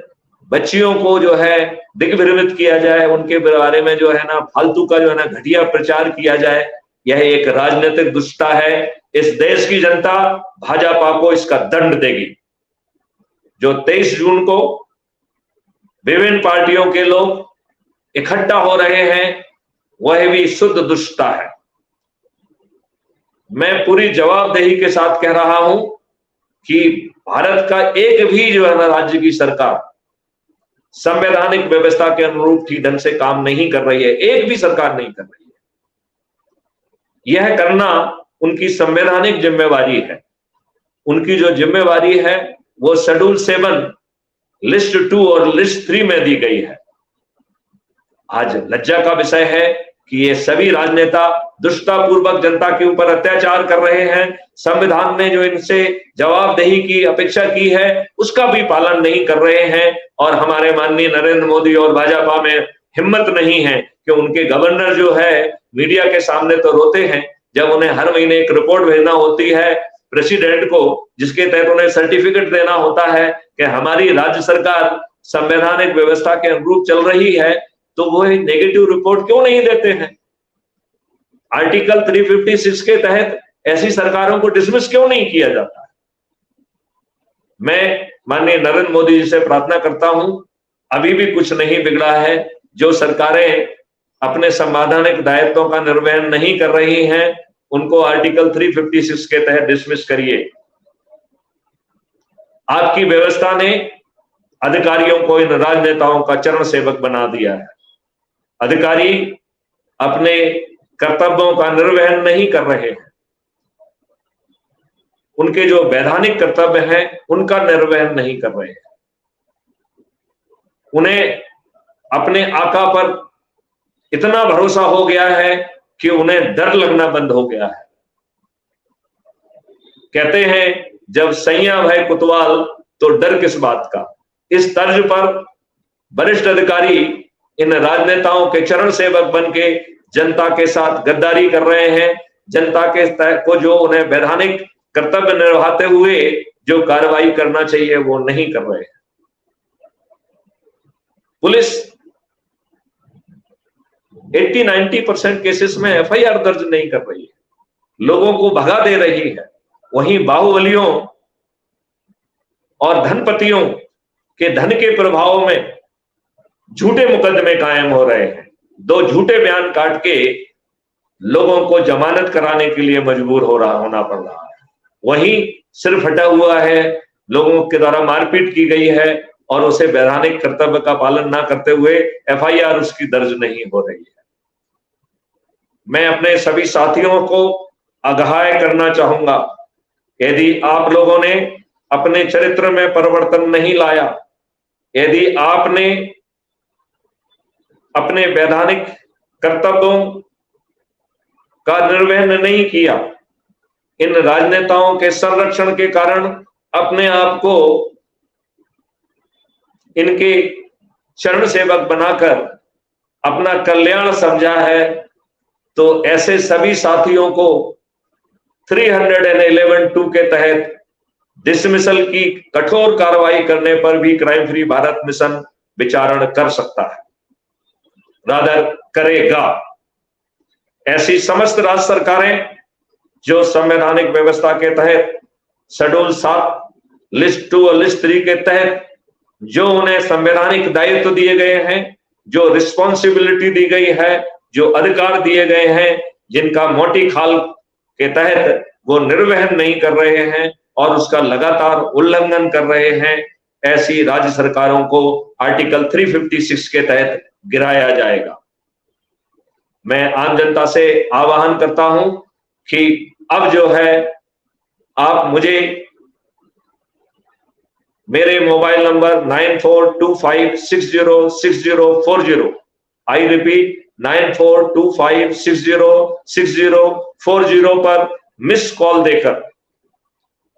बच्चियों को जो है दिग्भ्रमित किया जाए, उनके बारे में जो है ना फालतू का जो है ना घटिया प्रचार किया जाए। यह एक राजनीतिक दुष्टता है। इस देश की जनता भाजपा को इसका दंड देगी। जो 23 जून को विभिन्न पार्टियों के लोग इकट्ठा हो रहे हैं, वह भी शुद्ध दुष्टता है। मैं पूरी जवाबदेही के साथ कह रहा हूं कि भारत का एक भी जो है ना राज्य की सरकार संवैधानिक व्यवस्था के अनुरूप ठीक ढंग से काम नहीं कर रही है। एक भी सरकार नहीं कर रही है। यह करना उनकी संवैधानिक जिम्मेवारी है। उनकी जो जिम्मेवारी है वो शेड्यूल 7 लिस्ट 2 और लिस्ट 3 में दी गई है। आज लज्जा का विषय है कि ये सभी राजनेता दुष्टतापूर्वक जनता के ऊपर अत्याचार कर रहे हैं। संविधान ने जो इनसे जवाबदेही की अपेक्षा की है उसका भी पालन नहीं कर रहे हैं। और हमारे माननीय नरेंद्र मोदी और भाजपा में हिम्मत नहीं है कि उनके गवर्नर जो है मीडिया के सामने तो रोते हैं जब उन्हें हर महीने एक रिपोर्ट भेजना होती है प्रेसिडेंट को, जिसके तहत उन्हें सर्टिफिकेट देना होता है कि हमारी राज्य सरकार संवैधानिक व्यवस्था के अनुरूप चल रही है, तो वो नेगेटिव रिपोर्ट क्यों नहीं देते हैं? आर्टिकल 356 के तहत ऐसी सरकारों को डिसमिस क्यों नहीं किया जाता? मैं माननीय नरेंद्र मोदी जी से प्रार्थना करता हूं, अभी भी कुछ नहीं बिगड़ा है। जो सरकारें अपने संवैधानिक दायित्वों का निर्वहन नहीं कर रही हैं, उनको आर्टिकल 356 के तहत डिसमिस करिए। आपकी व्यवस्था ने अधिकारियों को इन राजनेताओं का चरण सेवक बना दिया है। अधिकारी अपने कर्तव्यों का निर्वहन नहीं कर रहे हैं। उनके जो वैधानिक कर्तव्य हैं उनका निर्वहन नहीं कर रहे हैं। उन्हें अपने आका पर इतना भरोसा हो गया है कि उन्हें डर लगना बंद हो गया है। कहते हैं जब सैया भय कुतवाल तो डर किस बात का। इस तर्ज पर वरिष्ठ अधिकारी इन राजनेताओं के चरण सेवक बन के जनता के साथ गद्दारी कर रहे हैं। जनता के को जो उन्हें वैधानिक कर्तव्य निभाते हुए जो कार्रवाई करना चाहिए वो नहीं कर रहे हैं। पुलिस 80-90% केसेस में एफआईआर दर्ज नहीं कर रही है, लोगों को भगा दे रही है। वहीं बाहुबलियों और धनपतियों के धन के प्रभाव में झूठे मुकदमे कायम हो रहे हैं। 2 झूठे बयान काट के लोगों को जमानत कराने के लिए मजबूर होना पड़ रहा है। वहीं सिर फटा हुआ है, लोगों के द्वारा मारपीट की गई है और उसे वैधानिक कर्तव्य का पालन ना करते हुए एफआईआर उसकी दर्ज नहीं हो रही है। मैं अपने सभी साथियों को आगाह करना चाहूंगा, यदि आप लोगों ने अपने चरित्र में परिवर्तन नहीं लाया, यदि आपने अपने वैधानिक कर्तव्यों का निर्वहन नहीं किया, इन राजनेताओं के संरक्षण के कारण अपने आप को इनके चरण सेवक बनाकर अपना कल्याण समझा है, तो ऐसे सभी साथियों को 311(2) के तहत डिसमिसल की कठोर कार्रवाई करने पर भी क्राइम फ्री भारत मिशन विचारण कर सकता है, रादर करेगा। ऐसी समस्त राज्य सरकारें जो संवैधानिक व्यवस्था के तहत शेड्यूल 7 लिस्ट 2 और लिस्ट 3 के तहत जो उन्हें संवैधानिक दायित्व दिए गए हैं, जो रिस्पॉन्सिबिलिटी दी गई है, जो अधिकार दिए गए हैं, जिनका मोटी खाल के तहत वो निर्वहन नहीं कर रहे हैं और उसका लगातार उल्लंघन कर रहे हैं, ऐसी राज्य सरकारों को आर्टिकल 356 के तहत गिराया जाएगा। मैं आम जनता से आह्वान करता हूं कि अब जो है आप मुझे मेरे मोबाइल नंबर 9425606040, आई रिपीट 9425606040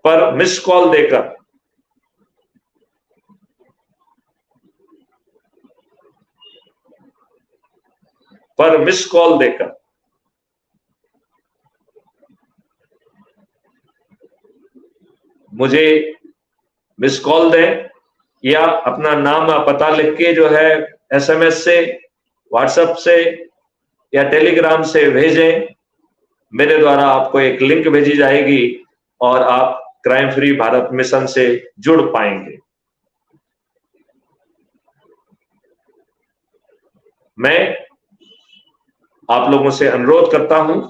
पर मिस कॉल देकर मुझे मिस कॉल दें या अपना नाम और पता लिख के जो है SMS से, व्हाट्सएप से या टेलीग्राम से भेजें। मेरे द्वारा आपको एक लिंक भेजी जाएगी और आप क्राइम फ्री भारत मिशन से जुड़ पाएंगे। मैं आप लोगों से अनुरोध करता हूं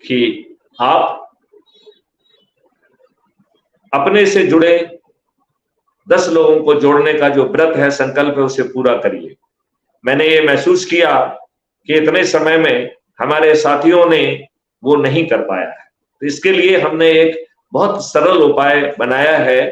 कि आप अपने से जुड़े 10 लोगों को जोड़ने का जो व्रत है, संकल्प है, उसे पूरा करिए। मैंने ये महसूस किया कि इतने समय में हमारे साथियों ने वो नहीं कर पाया है, तो इसके लिए हमने एक बहुत सरल उपाय बनाया है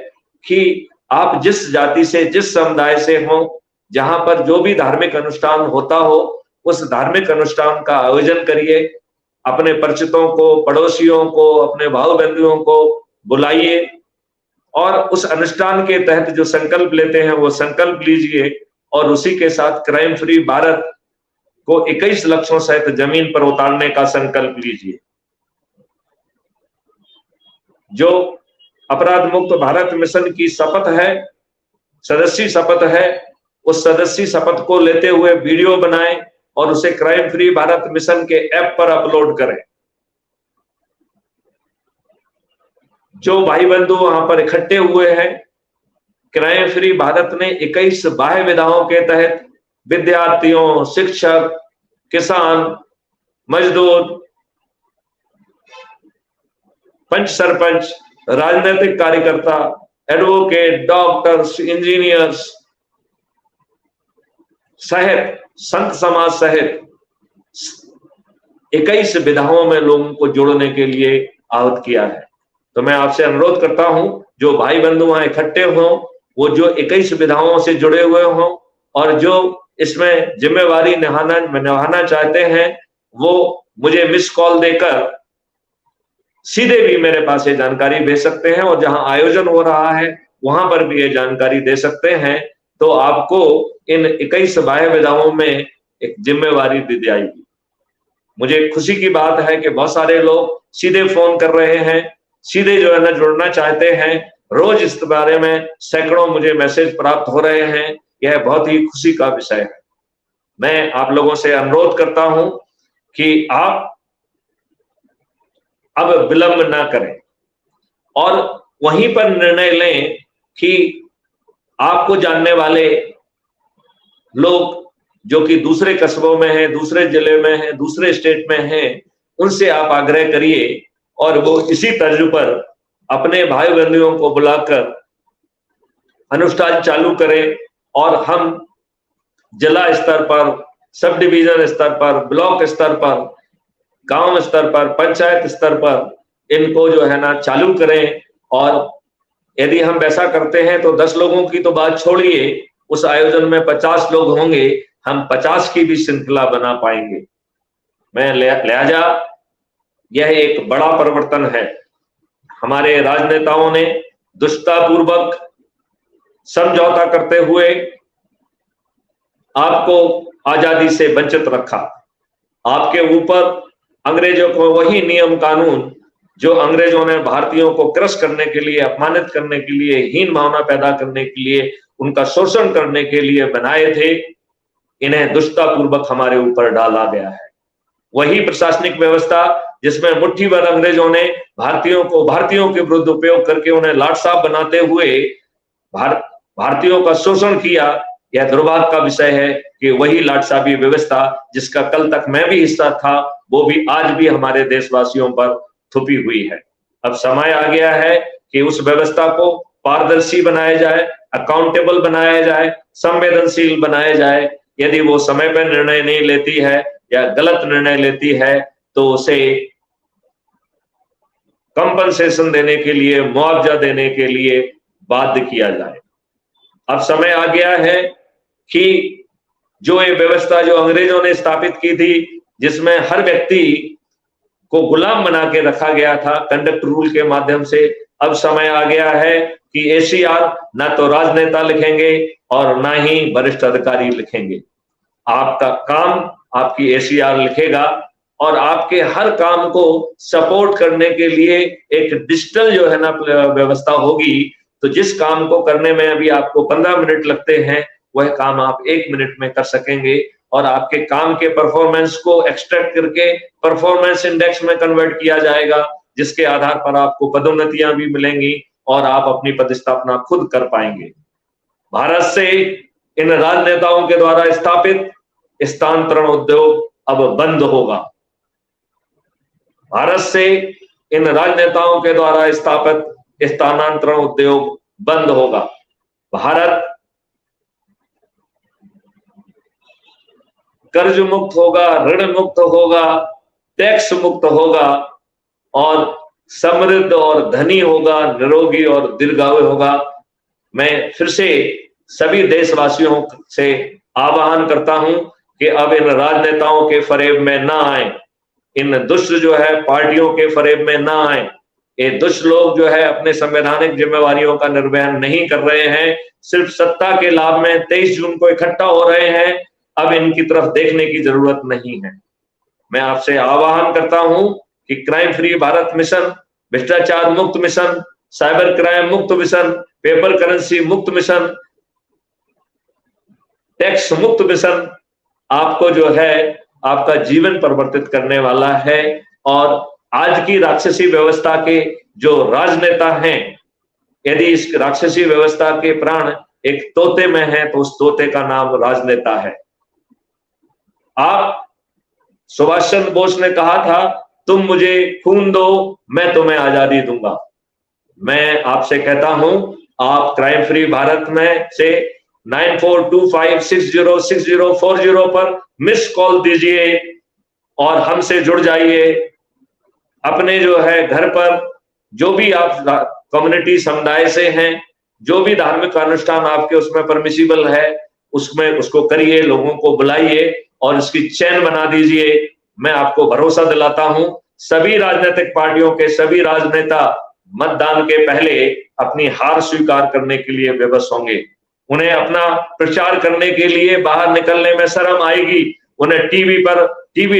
कि आप जिस जाति से, जिस समुदाय से हो, जहां पर जो भी धार्मिक अनुष्ठान होता हो, उस धार्मिक अनुष्ठान का आयोजन करिए। अपने परिचितों को, पड़ोसियों को, अपने भाई बंधुओं को बुलाइए और उस अनुष्ठान के तहत जो संकल्प लेते हैं वो संकल्प लीजिए और उसी के साथ क्राइम फ्री भारत को 21 लक्षों सहित जमीन पर उतारने का संकल्प लीजिए। जो अपराध मुक्त भारत मिशन की शपथ है, सदस्यी शपथ है, उस सदस्यी शपथ को लेते हुए वीडियो बनाएं और उसे क्राइम फ्री भारत मिशन के ऐप पर अपलोड करें। जो भाई बंधु वहां पर इकट्ठे हुए हैं, क्राइम फ्री भारत ने 21 बाह्य विधाओं के तहत विद्यार्थियों, शिक्षक, किसान, मजदूर, पंच सरपंच, राजनीतिक कार्यकर्ता, एडवोकेट, डॉक्टर्स, इंजीनियर्स सहित संत समाज सहित 21 विधाओं में लोगों को जोड़ने के लिए आहूत किया है। तो मैं आपसे अनुरोध करता हूं, जो भाई बंधु वहां इकट्ठे हों, वो जो 21 विधाओं से जुड़े हुए हों और जो इसमें जिम्मेवारी निभाना चाहते हैं, वो मुझे मिस कॉल देकर सीधे भी मेरे पास ये जानकारी भेज सकते हैं और जहां आयोजन हो रहा है वहां पर भी ये जानकारी दे सकते हैं। तो आपको इन 21 बाह्य विधाओं में एक जिम्मेवारी दी जाएगी। मुझे खुशी की बात है कि बहुत सारे लोग सीधे फोन कर रहे हैं, सीधे जो है ना जुड़ना चाहते हैं। रोज इस बारे में सैकड़ों मुझे मैसेज प्राप्त हो रहे हैं। यह बहुत ही खुशी का विषय है। मैं आप लोगों से अनुरोध करता हूं कि आप अब विलंब ना करें और वहीं पर निर्णय लें कि आपको जानने वाले लोग जो कि दूसरे कस्बों में हैं, दूसरे जिले में हैं, दूसरे स्टेट में हैं, उनसे आप आग्रह करिए और वो इसी तर्ज पर अपने भाई बंधुओं को बुलाकर अनुष्ठान चालू करें और हम जिला स्तर पर, सब डिवीजन स्तर पर, ब्लॉक स्तर पर, गांव स्तर पर, पंचायत स्तर पर इनको जो है ना चालू करें। और यदि हम वैसा करते हैं तो 10 लोगों की तो बात छोड़िए, उस आयोजन में 50 लोग होंगे, हम 50 की भी श्रृंखला बना पाएंगे। मैं लिहाजा यह एक बड़ा परिवर्तन है। हमारे राजनेताओं ने दुष्टतापूर्वक समझौता करते हुए आपको आजादी से वंचित रखा। आपके ऊपर अंग्रेजों को वही नियम कानून जो अंग्रेजों ने भारतीयों को क्रश करने के लिए, अपमानित करने के लिए, हीन भावना पैदा करने के लिए, उनका शोषण करने के लिए बनाए थे, इन्हें दुष्टतापूर्वक हमारे ऊपर डाला गया है। वही प्रशासनिक व्यवस्था जिसमें मुट्ठी भर अंग्रेजों ने भारतीयों के विरुद्ध उपयोग करके उन्हें लाट साहब बनाते हुए भारतीयों का शोषण किया, यह दुर्भाग्य का विषय है कि वही लाट साहबी व्यवस्था जिसका कल तक मैं भी हिस्सा था, वो भी आज भी हमारे देशवासियों पर थुपी हुई है। अब समय आ गया है कि उस व्यवस्था को पारदर्शी बनाया जाए, अकाउंटेबल बनाया जाए, संवेदनशील बनाया जाए। यदि वो समय पर निर्णय नहीं लेती है या गलत निर्णय लेती है तो उसे कंपनसेशन देने के लिए, मुआवजा देने के लिए बाध्य किया जाए। अब समय आ गया है कि जो ये व्यवस्था जो अंग्रेजों ने स्थापित की थी, जिसमें हर व्यक्ति को गुलाम बना के रखा गया था कंडक्ट रूल के माध्यम से, अब समय आ गया है कि एसीआर ना तो राजनेता लिखेंगे और ना ही वरिष्ठ अधिकारी लिखेंगे। आपका काम आपकी एसीआर लिखेगा और आपके हर काम को सपोर्ट करने के लिए एक डिजिटल जो है ना व्यवस्था होगी। तो जिस काम को करने में अभी आपको 15 मिनट लगते हैं, वह काम आप 1 मिनट में कर सकेंगे और आपके काम के परफॉर्मेंस को एक्सट्रैक्ट करके परफॉर्मेंस इंडेक्स में कन्वर्ट किया जाएगा, जिसके आधार पर आपको पदोन्नतियां भी मिलेंगी और आप अपनी पदस्थापना खुद कर पाएंगे। भारत से इन राजनेताओं के द्वारा स्थापित स्थानांतरण उद्योग अब बंद होगा। भारत से इन राजनेताओं के द्वारा स्थापित स्थानांतरण उद्योग बंद होगा। भारत कर्ज मुक्त होगा, ऋण मुक्त होगा, टैक्स मुक्त होगा और समृद्ध और धनी होगा, निरोगी और दीर्घायु होगा। मैं फिर से सभी देशवासियों से आह्वान करता हूं कि अब इन राजनेताओं के फरेब में ना आए, इन दुष्ट जो है पार्टियों के फरेब में ना आए। ये दुष्ट लोग जो है अपने संवैधानिक जिम्मेवारियों का निर्वहन नहीं कर रहे हैं, सिर्फ सत्ता के लाभ में 23 जून को इकट्ठा हो रहे हैं। अब इनकी तरफ देखने की जरूरत नहीं है। मैं आपसे आह्वान करता हूं कि क्राइम फ्री भारत मिशन, भ्रष्टाचार मुक्त मिशन, साइबर क्राइम मुक्त मिशन, पेपर करेंसी मुक्त मिशन, टैक्स मुक्त मिशन आपको जो है आपका जीवन परिवर्तित करने वाला है। और आज की राक्षसी व्यवस्था के जो राजनेता हैं, यदि इस राक्षसी व्यवस्था के प्राण एक तोते में है तो उस तोते का नाम राजनेता है। आप सुभाष चंद्र बोस ने कहा था, तुम मुझे खून दो, मैं तुम्हें आजादी दूंगा। मैं आपसे कहता हूं, आप क्राइम फ्री भारत में से 9425606040 पर मिस कॉल दीजिए और हमसे जुड़ जाइए। अपने जो है घर पर जो भी आप कम्युनिटी समुदाय से हैं, जो भी धार्मिक अनुष्ठान आपके उसमें परमिसिबल है, उसमें उसको करिए, लोगों को बुलाइए और इसकी चैन बना दीजिए। मैं आपको भरोसा दिलाता हूं, सभी राजनीतिक पार्टियों के सभी राजनेता मतदान के पहले अपनी हार स्वीकार करने के लिए विवश होंगे। उन्हें अपना प्रचार करने के लिए बाहर निकलने में शर्म आएगी, उन्हें टीवी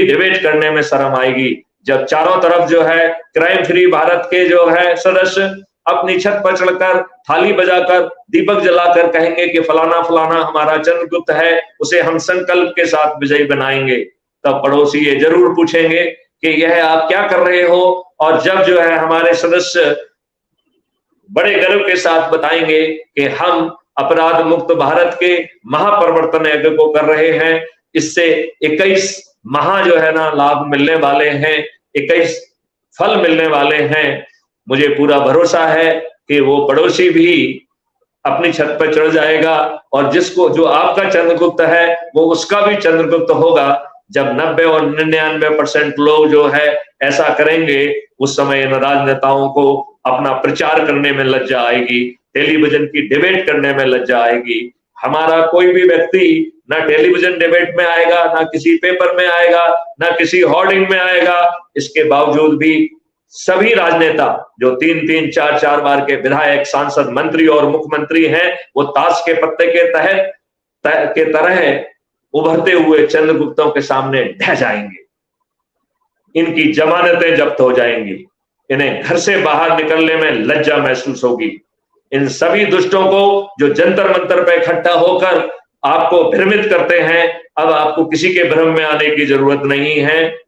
डिबेट करने में शर्म आएगी। जब चारों तरफ जो है क्राइम फ्री भारत के जो है सदस्य अपनी छत पर चढ़कर थाली बजाकर दीपक जलाकर कहेंगे कि फलाना फलाना हमारा चंद्रगुप्त है, उसे हम संकल्प के साथ विजयी बनाएंगे, तब पड़ोसी ये जरूर पूछेंगे कि यह आप क्या कर रहे हो। और जब जो है हमारे सदस्य बड़े गर्व के साथ बताएंगे कि हम अपराध मुक्त भारत के महापरिवर्तन यज्ञ को कर रहे हैं, इससे 21 महा जो है ना लाभ मिलने वाले हैं, 21 फल मिलने वाले हैं, मुझे पूरा भरोसा है कि वो पड़ोसी भी अपनी छत पर चढ़ जाएगा और जो आपका चंद्रगुप्त है वो उसका भी चंद्रगुप्त होगा। जब 90 और 99% लोग जो है ऐसा करेंगे, उस समय इन राजनेताओं को अपना प्रचार करने में लज्जा आएगी, टेलीविजन की डिबेट करने में लज्जा आएगी। हमारा कोई भी व्यक्ति ना टेलीविजन डिबेट में आएगा, ना किसी पेपर में आएगा, ना किसी होर्डिंग में आएगा। इसके बावजूद भी सभी राजनेता जो 3-3, 4-4 बार के विधायक, सांसद, मंत्री और मुख्यमंत्री हैं, वो ताश के पत्ते के तरह उभरते हुए चंद्रगुप्तों के सामने ढह जाएंगे, इनकी जमानतें जब्त हो जाएंगी। इन्हें घर से बाहर निकलने में लज्जा महसूस होगी। इन सभी दुष्टों को जो जंतर मंतर पर इकट्ठा होकर आपको भ्रमित करते हैं, अब आपको किसी के भ्रम में आने की जरूरत नहीं है।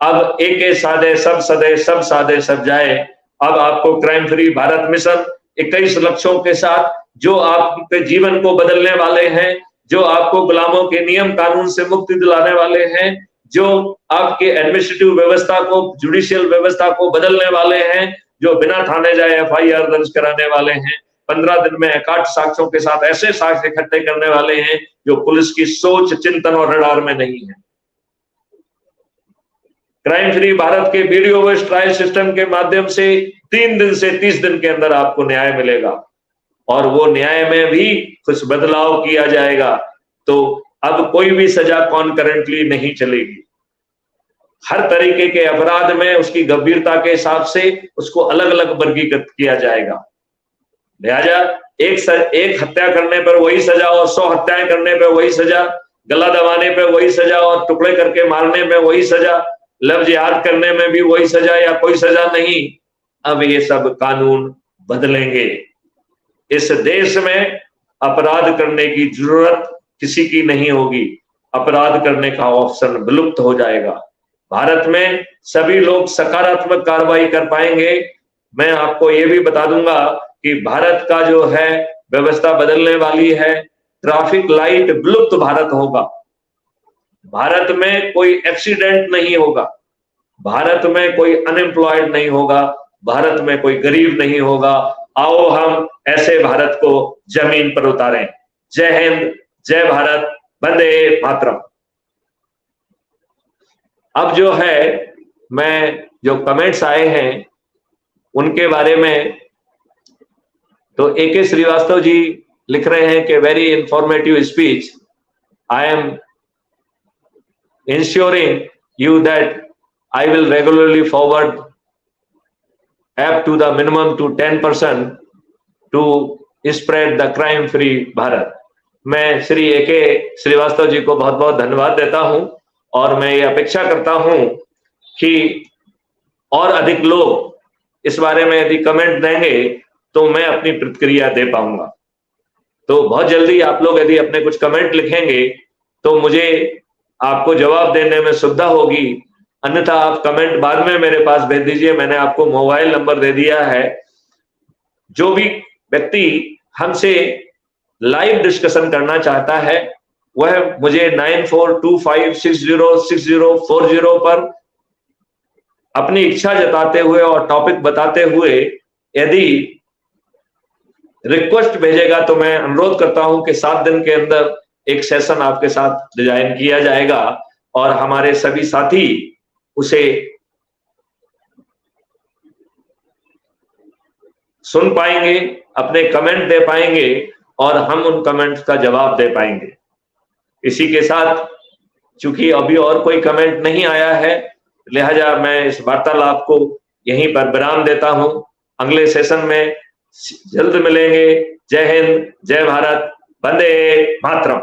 अब एक साधे सब सदे, सब साधे सब जाए। अब आपको क्राइम फ्री भारत मिशन 21 लक्ष्यों के साथ जो आपके जीवन को बदलने वाले हैं, जो आपको गुलामों के नियम कानून से मुक्ति दिलाने वाले हैं, जो आपके एडमिनिस्ट्रेटिव व्यवस्था को, जुडिशियल व्यवस्था को बदलने वाले हैं, जो बिना थाने जाए FIR दर्ज कराने वाले हैं, 15 दिन में एकाट साक्ष्यों के साथ ऐसे साक्ष्य इकट्ठे करने वाले हैं जो पुलिस की सोच, चिंतन और रडार में नहीं है। क्राइम फ्री भारत के वीडियो बेस्ड ट्रायल सिस्टम के माध्यम से 3 दिन से 30 दिन के अंदर आपको न्याय मिलेगा और वो न्याय में भी कुछ बदलाव किया जाएगा। तो अब कोई भी सजा कॉन्करेंटली नहीं चलेगी। हर तरीके के अपराध में उसकी गंभीरता के हिसाब से उसको अलग अलग वर्गीकृत किया जाएगा। लिहाजा एक हत्या करने पर वही सजा और 100 हत्याएं करने पर वही सजा, गला दबाने पर वही सजा और टुकड़े करके मारने में वही सजा, लव जिहाद करने में भी वही सजा या कोई सजा नहीं। अब ये सब कानून बदलेंगे। इस देश में अपराध करने की जरूरत किसी की नहीं होगी। अपराध करने का ऑप्शन विलुप्त हो जाएगा। भारत में सभी लोग सकारात्मक कार्रवाई कर पाएंगे। मैं आपको ये भी बता दूंगा कि भारत का जो है व्यवस्था बदलने वाली है। ट्रैफिक लाइट विलुप्त भारत होगा। भारत में कोई एक्सीडेंट नहीं होगा। भारत में कोई अनएम्प्लॉयड नहीं होगा। भारत में कोई गरीब नहीं होगा। आओ हम ऐसे भारत को जमीन पर उतारें। जय हिंद, जय भारत, वंदे मातरम। अब जो है मैं जो कमेंट्स आए हैं उनके बारे में, तो AK श्रीवास्तव जी लिख रहे हैं कि very informative speech. I am ensuring you that I will regularly forward app to the minimum to 10% to spread the crime free Bharat. मैं श्री AK श्रीवास्तव जी को बहुत बहुत धन्यवाद देता हूं और मैं ये अपेक्षा करता हूं कि और अधिक लोग इस बारे में यदि कमेंट देंगे तो मैं अपनी प्रतिक्रिया दे पाऊंगा। तो बहुत जल्दी आप लोग यदि अपने कुछ कमेंट लिखेंगे तो मुझे आपको जवाब देने में सुविधा होगी। अन्यथा आप कमेंट बाद में मेरे पास भेज दीजिए। मैंने आपको मोबाइल नंबर दे दिया है। जो भी व्यक्ति हमसे लाइव डिस्कशन करना चाहता है वह मुझे 9425606040 पर अपनी इच्छा जताते हुए और टॉपिक बताते हुए यदि रिक्वेस्ट भेजेगा तो मैं अनुरोध करता हूं कि 7 दिन के अंदर एक सेशन आपके साथ डिजाइन किया जाएगा और हमारे सभी साथी उसे सुन पाएंगे, अपने कमेंट दे पाएंगे और हम उन कमेंट्स का जवाब दे पाएंगे। इसी के साथ चूंकि अभी और कोई कमेंट नहीं आया है, लिहाजा मैं इस वार्तालाप को यहीं पर विराम देता हूं। अगले सेशन में जल्द मिलेंगे। जय हिंद, जय भारत, वंदे मातरम।